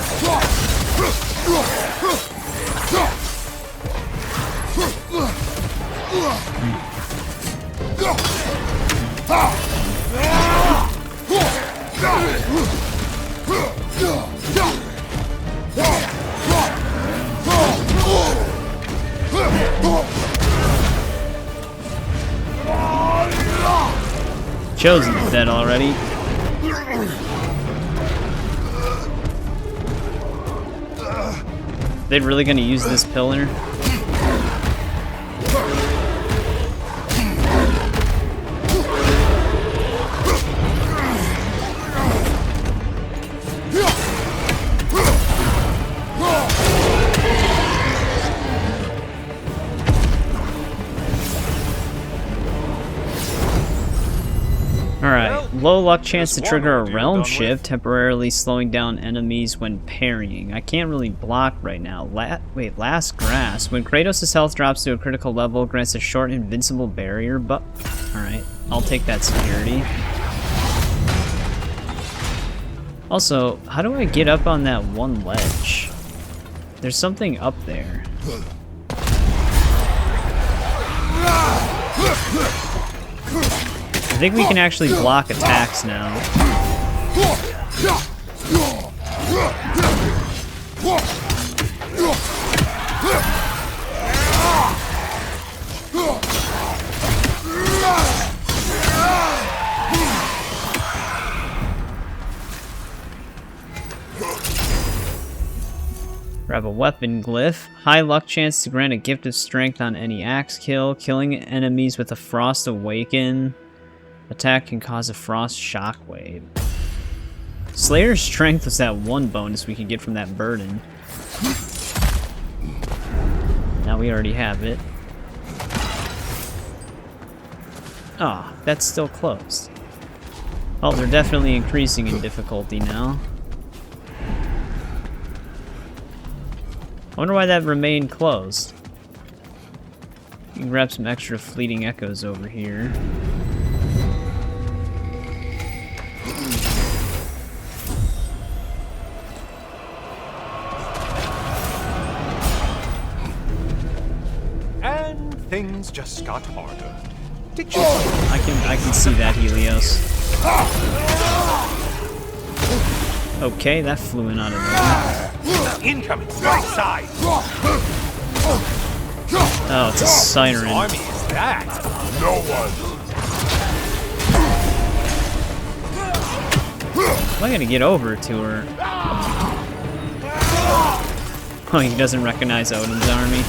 Chosen's dead already. They're really gonna use this pillar? Alright, low luck chance to trigger a realm shift, temporarily slowing down enemies when parrying. I can't really block right now. Last grasp. When Kratos' health drops to a critical level, grants a short invincible barrier, but... Alright, I'll take that security. Also, how do I get up on that one ledge? There's something up there. I think we can actually block attacks now. Grab a weapon glyph. High luck chance to grant a gift of strength on any axe kill. Killing enemies with a frost awaken. Attack can cause a frost shockwave. Slayer's strength was that one bonus we could get from that burden. Now we already have it. Ah, oh, that's still closed. Oh, they're definitely increasing in difficulty now. I wonder why that remained closed. You can grab some extra fleeting echoes over here. Things just got harder. Did you? I can see that, Helios. Okay, that flew in out of there. Incoming, right side. Oh, it's a siren. Whose army is that? No one. Am I gonna get over to her? Oh, he doesn't recognize Odin's army.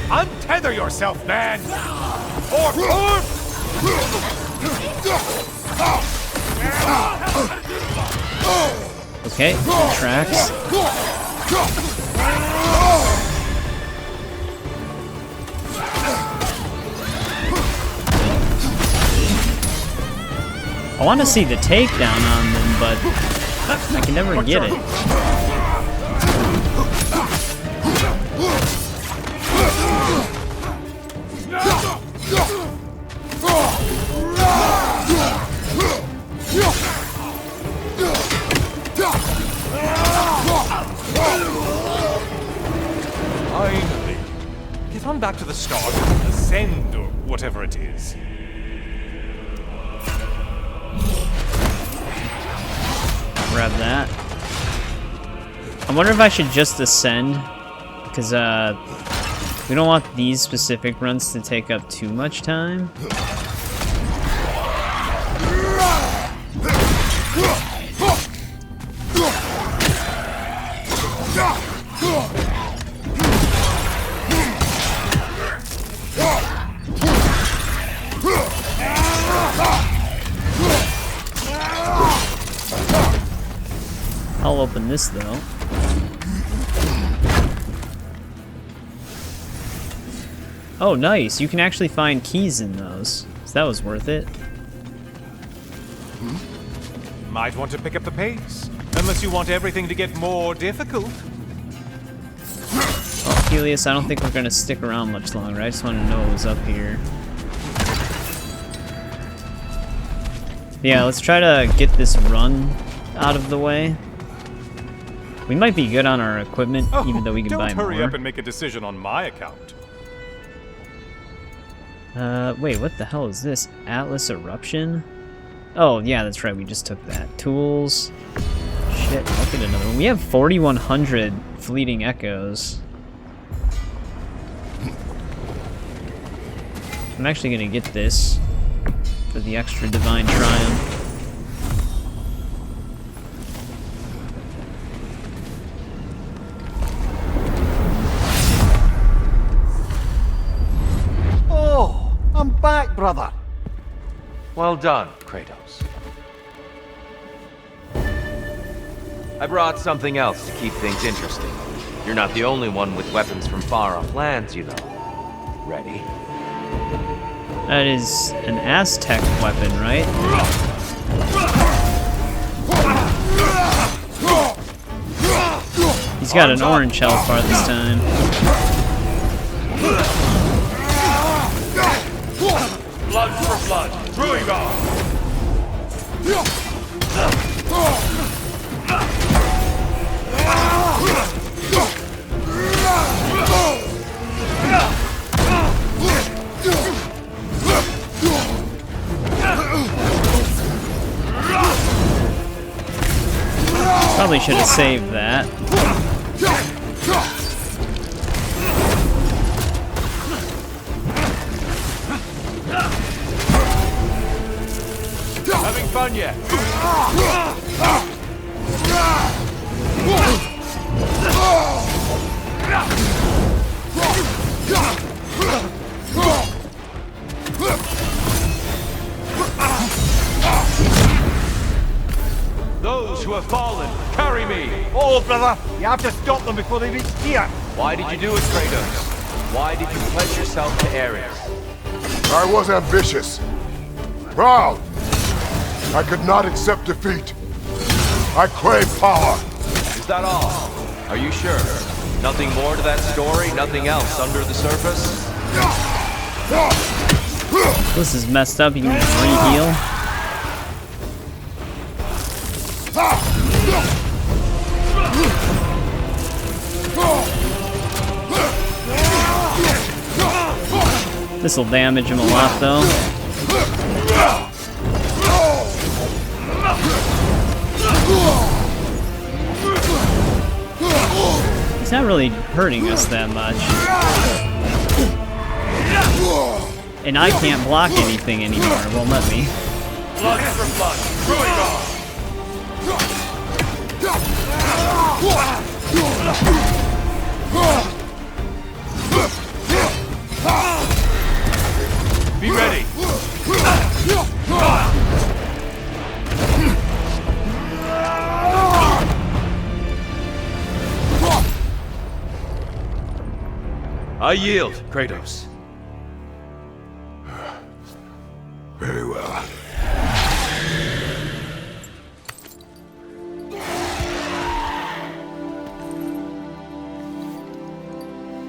Untether yourself, man! Or okay, tracks. I want to see the takedown on them, but I can never get it. Finally. Get on back to the start. Ascend, or whatever it is. Grab that. I wonder if I should just ascend, because we don't want these specific runs to take up too much time. I'll open this though. Oh, nice. You can actually find keys in those. So that was worth it. Might want to pick up the pace. Unless you want everything to get more difficult. Well, Helios, I don't think we're going to stick around much longer. I just wanted to know what was up here. Yeah, let's try to get this run out of the way. We might be good on our equipment, even though we can buy more. Don't hurry up and make a decision on my account. Wait, what the hell is this? Atlas Eruption? Oh, yeah, that's right, we just took that. Tools. shit, I'll get another one. We have 4,100 fleeting echoes. I'm actually gonna get this for the extra divine triumph. Oh, I'm back, brother. Well done, Kratos. I brought something else to keep things interesting. You're not the only one with weapons from far-off lands, you know. Ready? That is an Aztec weapon, right? He's got an orange health bar this time. Blood for blood, Druigar! Probably should have saved that. Having fun yet? Those who have fallen, carry me! Oh, brother, you have to stop them before they reach here. Why did you do it, Kratos? Why did you pledge yourself to Ares? I was ambitious. Proud. I could not accept defeat. I crave power. Is that all? Are you sure? Nothing more to that story? Nothing else under the surface? This is messed up. You can just re-heal. This'll damage him a lot, though. He's not really hurting us that much. And I can't block anything anymore. It won't let me. Blood for blood, Druigar! Be ready! I yield, Kratos. Very well.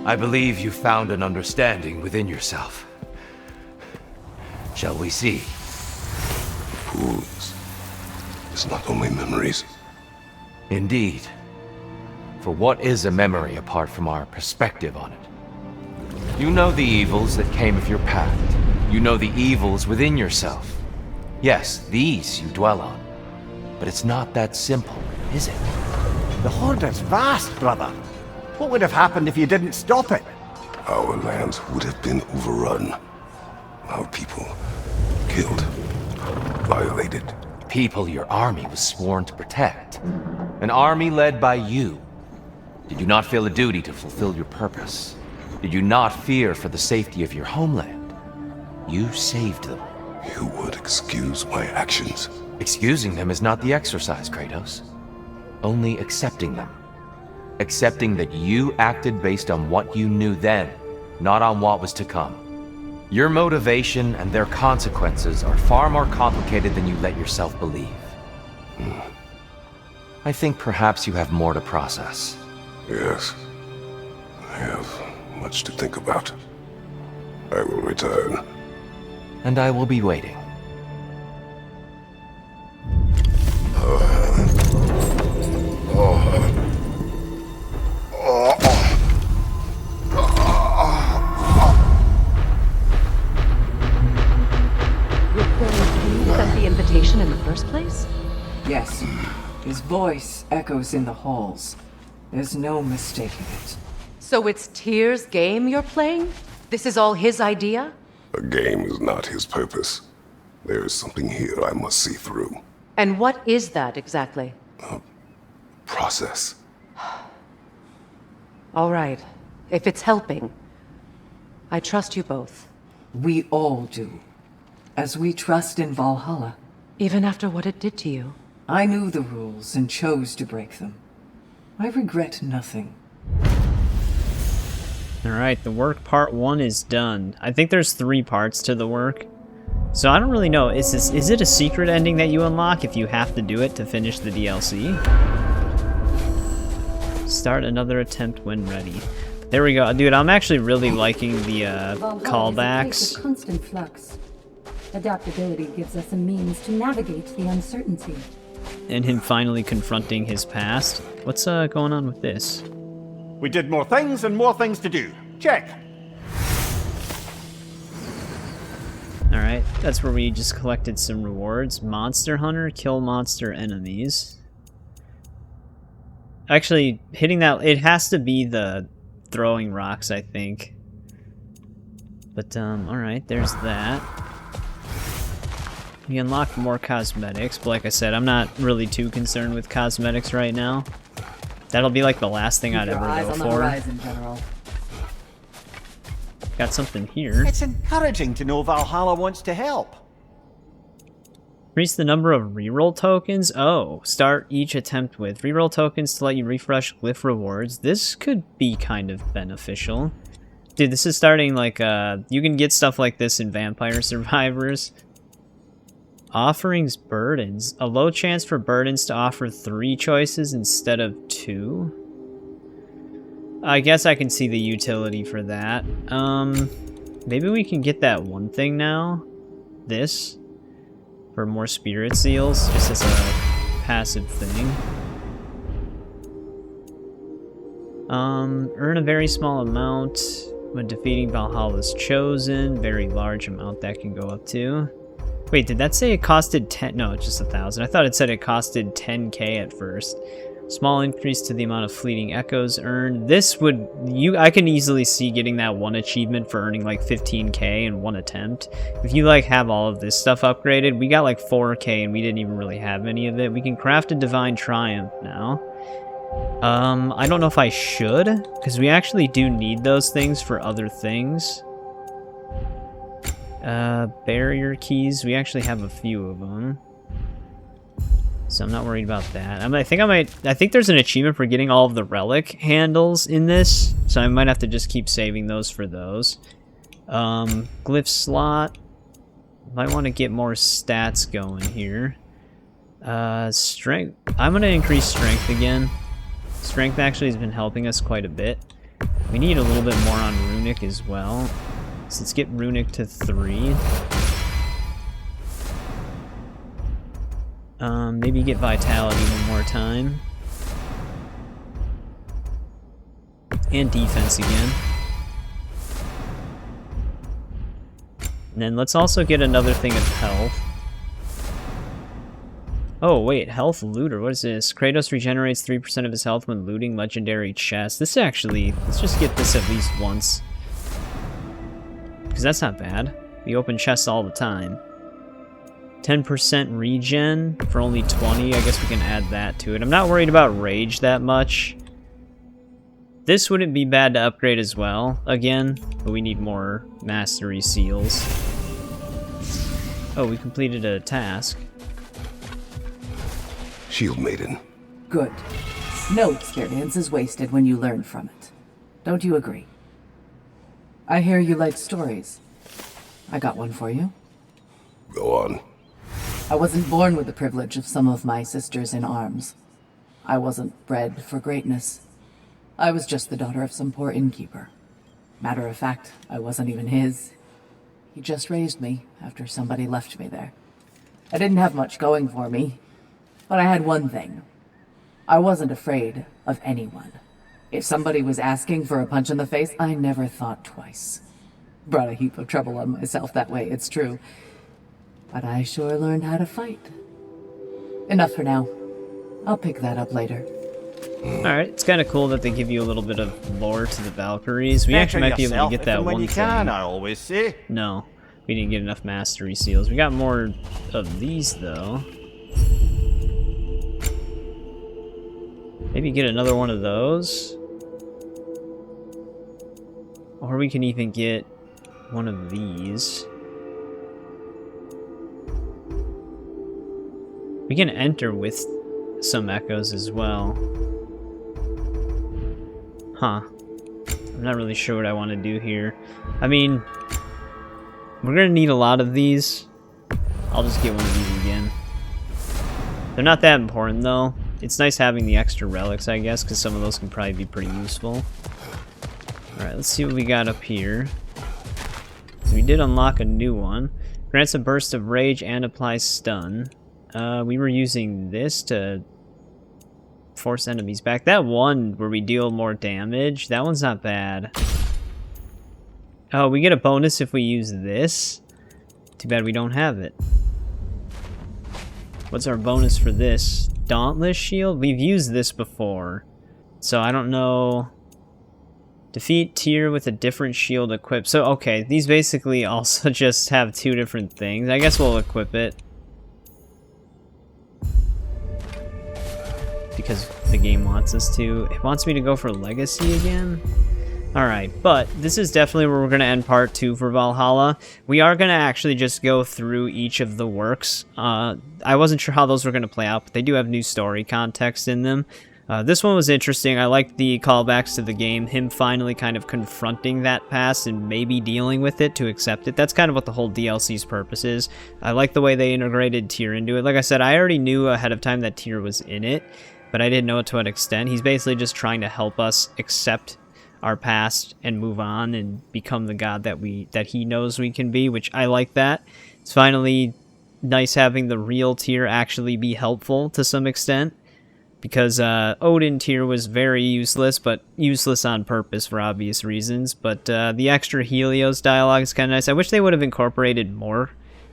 I believe you found an understanding within yourself. Shall we see? Fools. It's not only memories. Indeed. For what is a memory apart from our perspective on it? You know the evils that came of your path. You know the evils within yourself. Yes, these you dwell on. But it's not that simple, is it? The Horde is vast, brother. What would have happened if you didn't stop it? Our lands would have been overrun. Our people killed, violated. People your army was sworn to protect. An army led by you. Did you not feel a duty to fulfill your purpose? Did you not fear for the safety of your homeland? You saved them. You would excuse my actions. Excusing them is not the exercise, Kratos. Only accepting them. Accepting that you acted based on what you knew then, not on what was to come. Your motivation and their consequences are far more complicated than you let yourself believe. I think perhaps you have more to process. Yes. I have much to think about. I will return. And I will be waiting. You sent the invitation in the first place? Yes. His voice echoes in the halls. There's no mistaking it. So it's Tyr's game you're playing? This is all his idea? A game is not his purpose. There is something here I must see through. And what is that exactly? Process. All right. If it's helping, I trust you both. We all do. As we trust in Valhalla. Even after what it did to you. I knew the rules and chose to break them. I regret nothing. Alright, the work part 1 is done. I think there's 3 parts to the work. So I don't really know. Is it a secret ending that you unlock if you have to do it to finish the DLC? Start another attempt when ready. There we go. Dude, I'm actually really liking the callbacks. Is a place of constant flux. Adaptability gives us a means to navigate the uncertainty. And him finally confronting his past. What's going on with this? We did more things and more things to do. Check. Alright, that's where we just collected some rewards. Monster Hunter, kill monster enemies. Actually, hitting that, it has to be the throwing rocks, I think. But, alright, there's that. We unlocked more cosmetics, but like I said, I'm not really too concerned with cosmetics right now. That'll be like the last thing I'd ever go for. Horizon, General. Got something here. It's encouraging to know Valhalla wants to help. Increase the number of reroll tokens. Oh, start each attempt with reroll tokens to let you refresh glyph rewards. This could be kind of beneficial. Dude, this is starting like, you can get stuff like this in Vampire Survivors. Offerings burdens. A low chance for burdens to offer 3 choices instead of 2. I guess I can see the utility for that. Maybe we can get that one thing now. This. For more spirit seals, just as a passive thing. Earn a very small amount when defeating Valhalla's Chosen. Very large amount that can go up to. Wait, did that say it costed 10? No, it's just 1,000. I thought it said it costed 10k at first. Small increase to the amount of fleeting echoes earned. This would, I can easily see getting that one achievement for earning like 15k in one attempt. If you like have all of this stuff upgraded, we got like 4k and we didn't even really have any of it. We can craft a Divine Triumph now. I don't know if I should, because we actually do need those things for other things. Barrier keys, we actually have a few of them. So I'm not worried about that. I think there's an achievement for getting all of the relic handles in this, so I might have to just keep saving those for those. Glyph slot. Might want to get more stats going here. Strength. I'm going to increase strength again. Strength actually has been helping us quite a bit. We need a little bit more on runic as well. So let's get runic to 3. Maybe get vitality one more time. And defense again. And then let's also get another thing of health. Oh wait, health looter, what is this? Kratos regenerates 3% of his health when looting legendary chests. This actually, let's just get this at least once. Because that's not bad. We open chests all the time. 10% regen for only 20. I guess we can add that to it. I'm not worried about rage that much. This wouldn't be bad to upgrade as well, again, but we need more mastery seals. Oh, we completed a task. Shield Maiden. Good. No experience is wasted when you learn from it. Don't you agree? I hear you like stories. I got one for you. Go on. I wasn't born with the privilege of some of my sisters in arms. I wasn't bred for greatness. I was just the daughter of some poor innkeeper. Matter of fact, I wasn't even his. He just raised me after somebody left me there. I didn't have much going for me, but I had one thing. I wasn't afraid of anyone. If somebody was asking for a punch in the face, I never thought twice. Brought a heap of trouble on myself that way, it's true. But I sure learned how to fight. Enough for now. I'll pick that up later. Alright, it's kind of cool that they give you a little bit of lore to the Valkyries. We actually might be able to get that one you thing. can, I always say. No, we didn't get enough mastery seals. We got more of these, though. Maybe get another one of those. Or we can even get one of these. We can enter with some echoes as well. Huh. I'm not really sure what I want to do here. I mean, we're gonna need a lot of these. I'll just get one of these again. They're not that important, though. It's nice having the extra relics, I guess, because some of those can probably be pretty useful. Alright, let's see what we got up here. So we did unlock a new one. Grants a burst of rage and applies stun. We were using this to force enemies back. That one where we deal more damage, that one's not bad. Oh, we get a bonus if we use this? Too bad we don't have it. What's our bonus for this? Dauntless shield? We've used this before. So I don't know. Defeat Tyr with a different shield equipped. So, okay, these basically also just have two different things. I guess we'll equip it. Because the game wants us to. It wants me to go for Legacy again? Alright, but this is definitely where we're going to end part 2 for Valhalla. We are going to actually just go through each of the works. I wasn't sure how those were going to play out, but they do have new story context in them. This one was interesting. I liked the callbacks to the game, him finally kind of confronting that past and maybe dealing with it to accept it. That's kind of what the whole DLC's purpose is. I like the way they integrated Tyr into it. Like I said, I already knew ahead of time that Tyr was in it, but I didn't know to what extent. He's basically just trying to help us accept our past and move on and become the god that he knows we can be, which I like that. It's finally nice having the real Tyr actually be helpful to some extent, because Odin Tyr was very useless, but useless on purpose for obvious reasons. But the extra Helios dialogue is kind of nice. I wish they would have incorporated more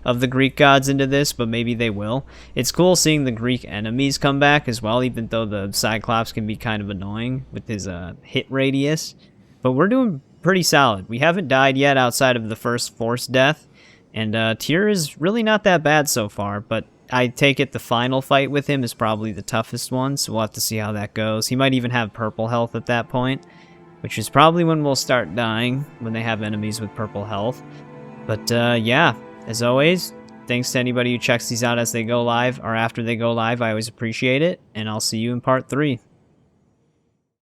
of the Greek gods into this, but maybe they will. It's cool seeing the Greek enemies come back as well, even though the Cyclops can be kind of annoying with his hit radius. But we're doing pretty solid. We haven't died yet outside of the first forced death, and Tyr is really not that bad so far, but I take it the final fight with him is probably the toughest one, so we'll have to see how that goes. He might even have purple health at that point, which is probably when we'll start dying, when they have enemies with purple health. But yeah, as always, thanks to anybody who checks these out as they go live or after they go live. I always appreciate it, and I'll see you in part 3.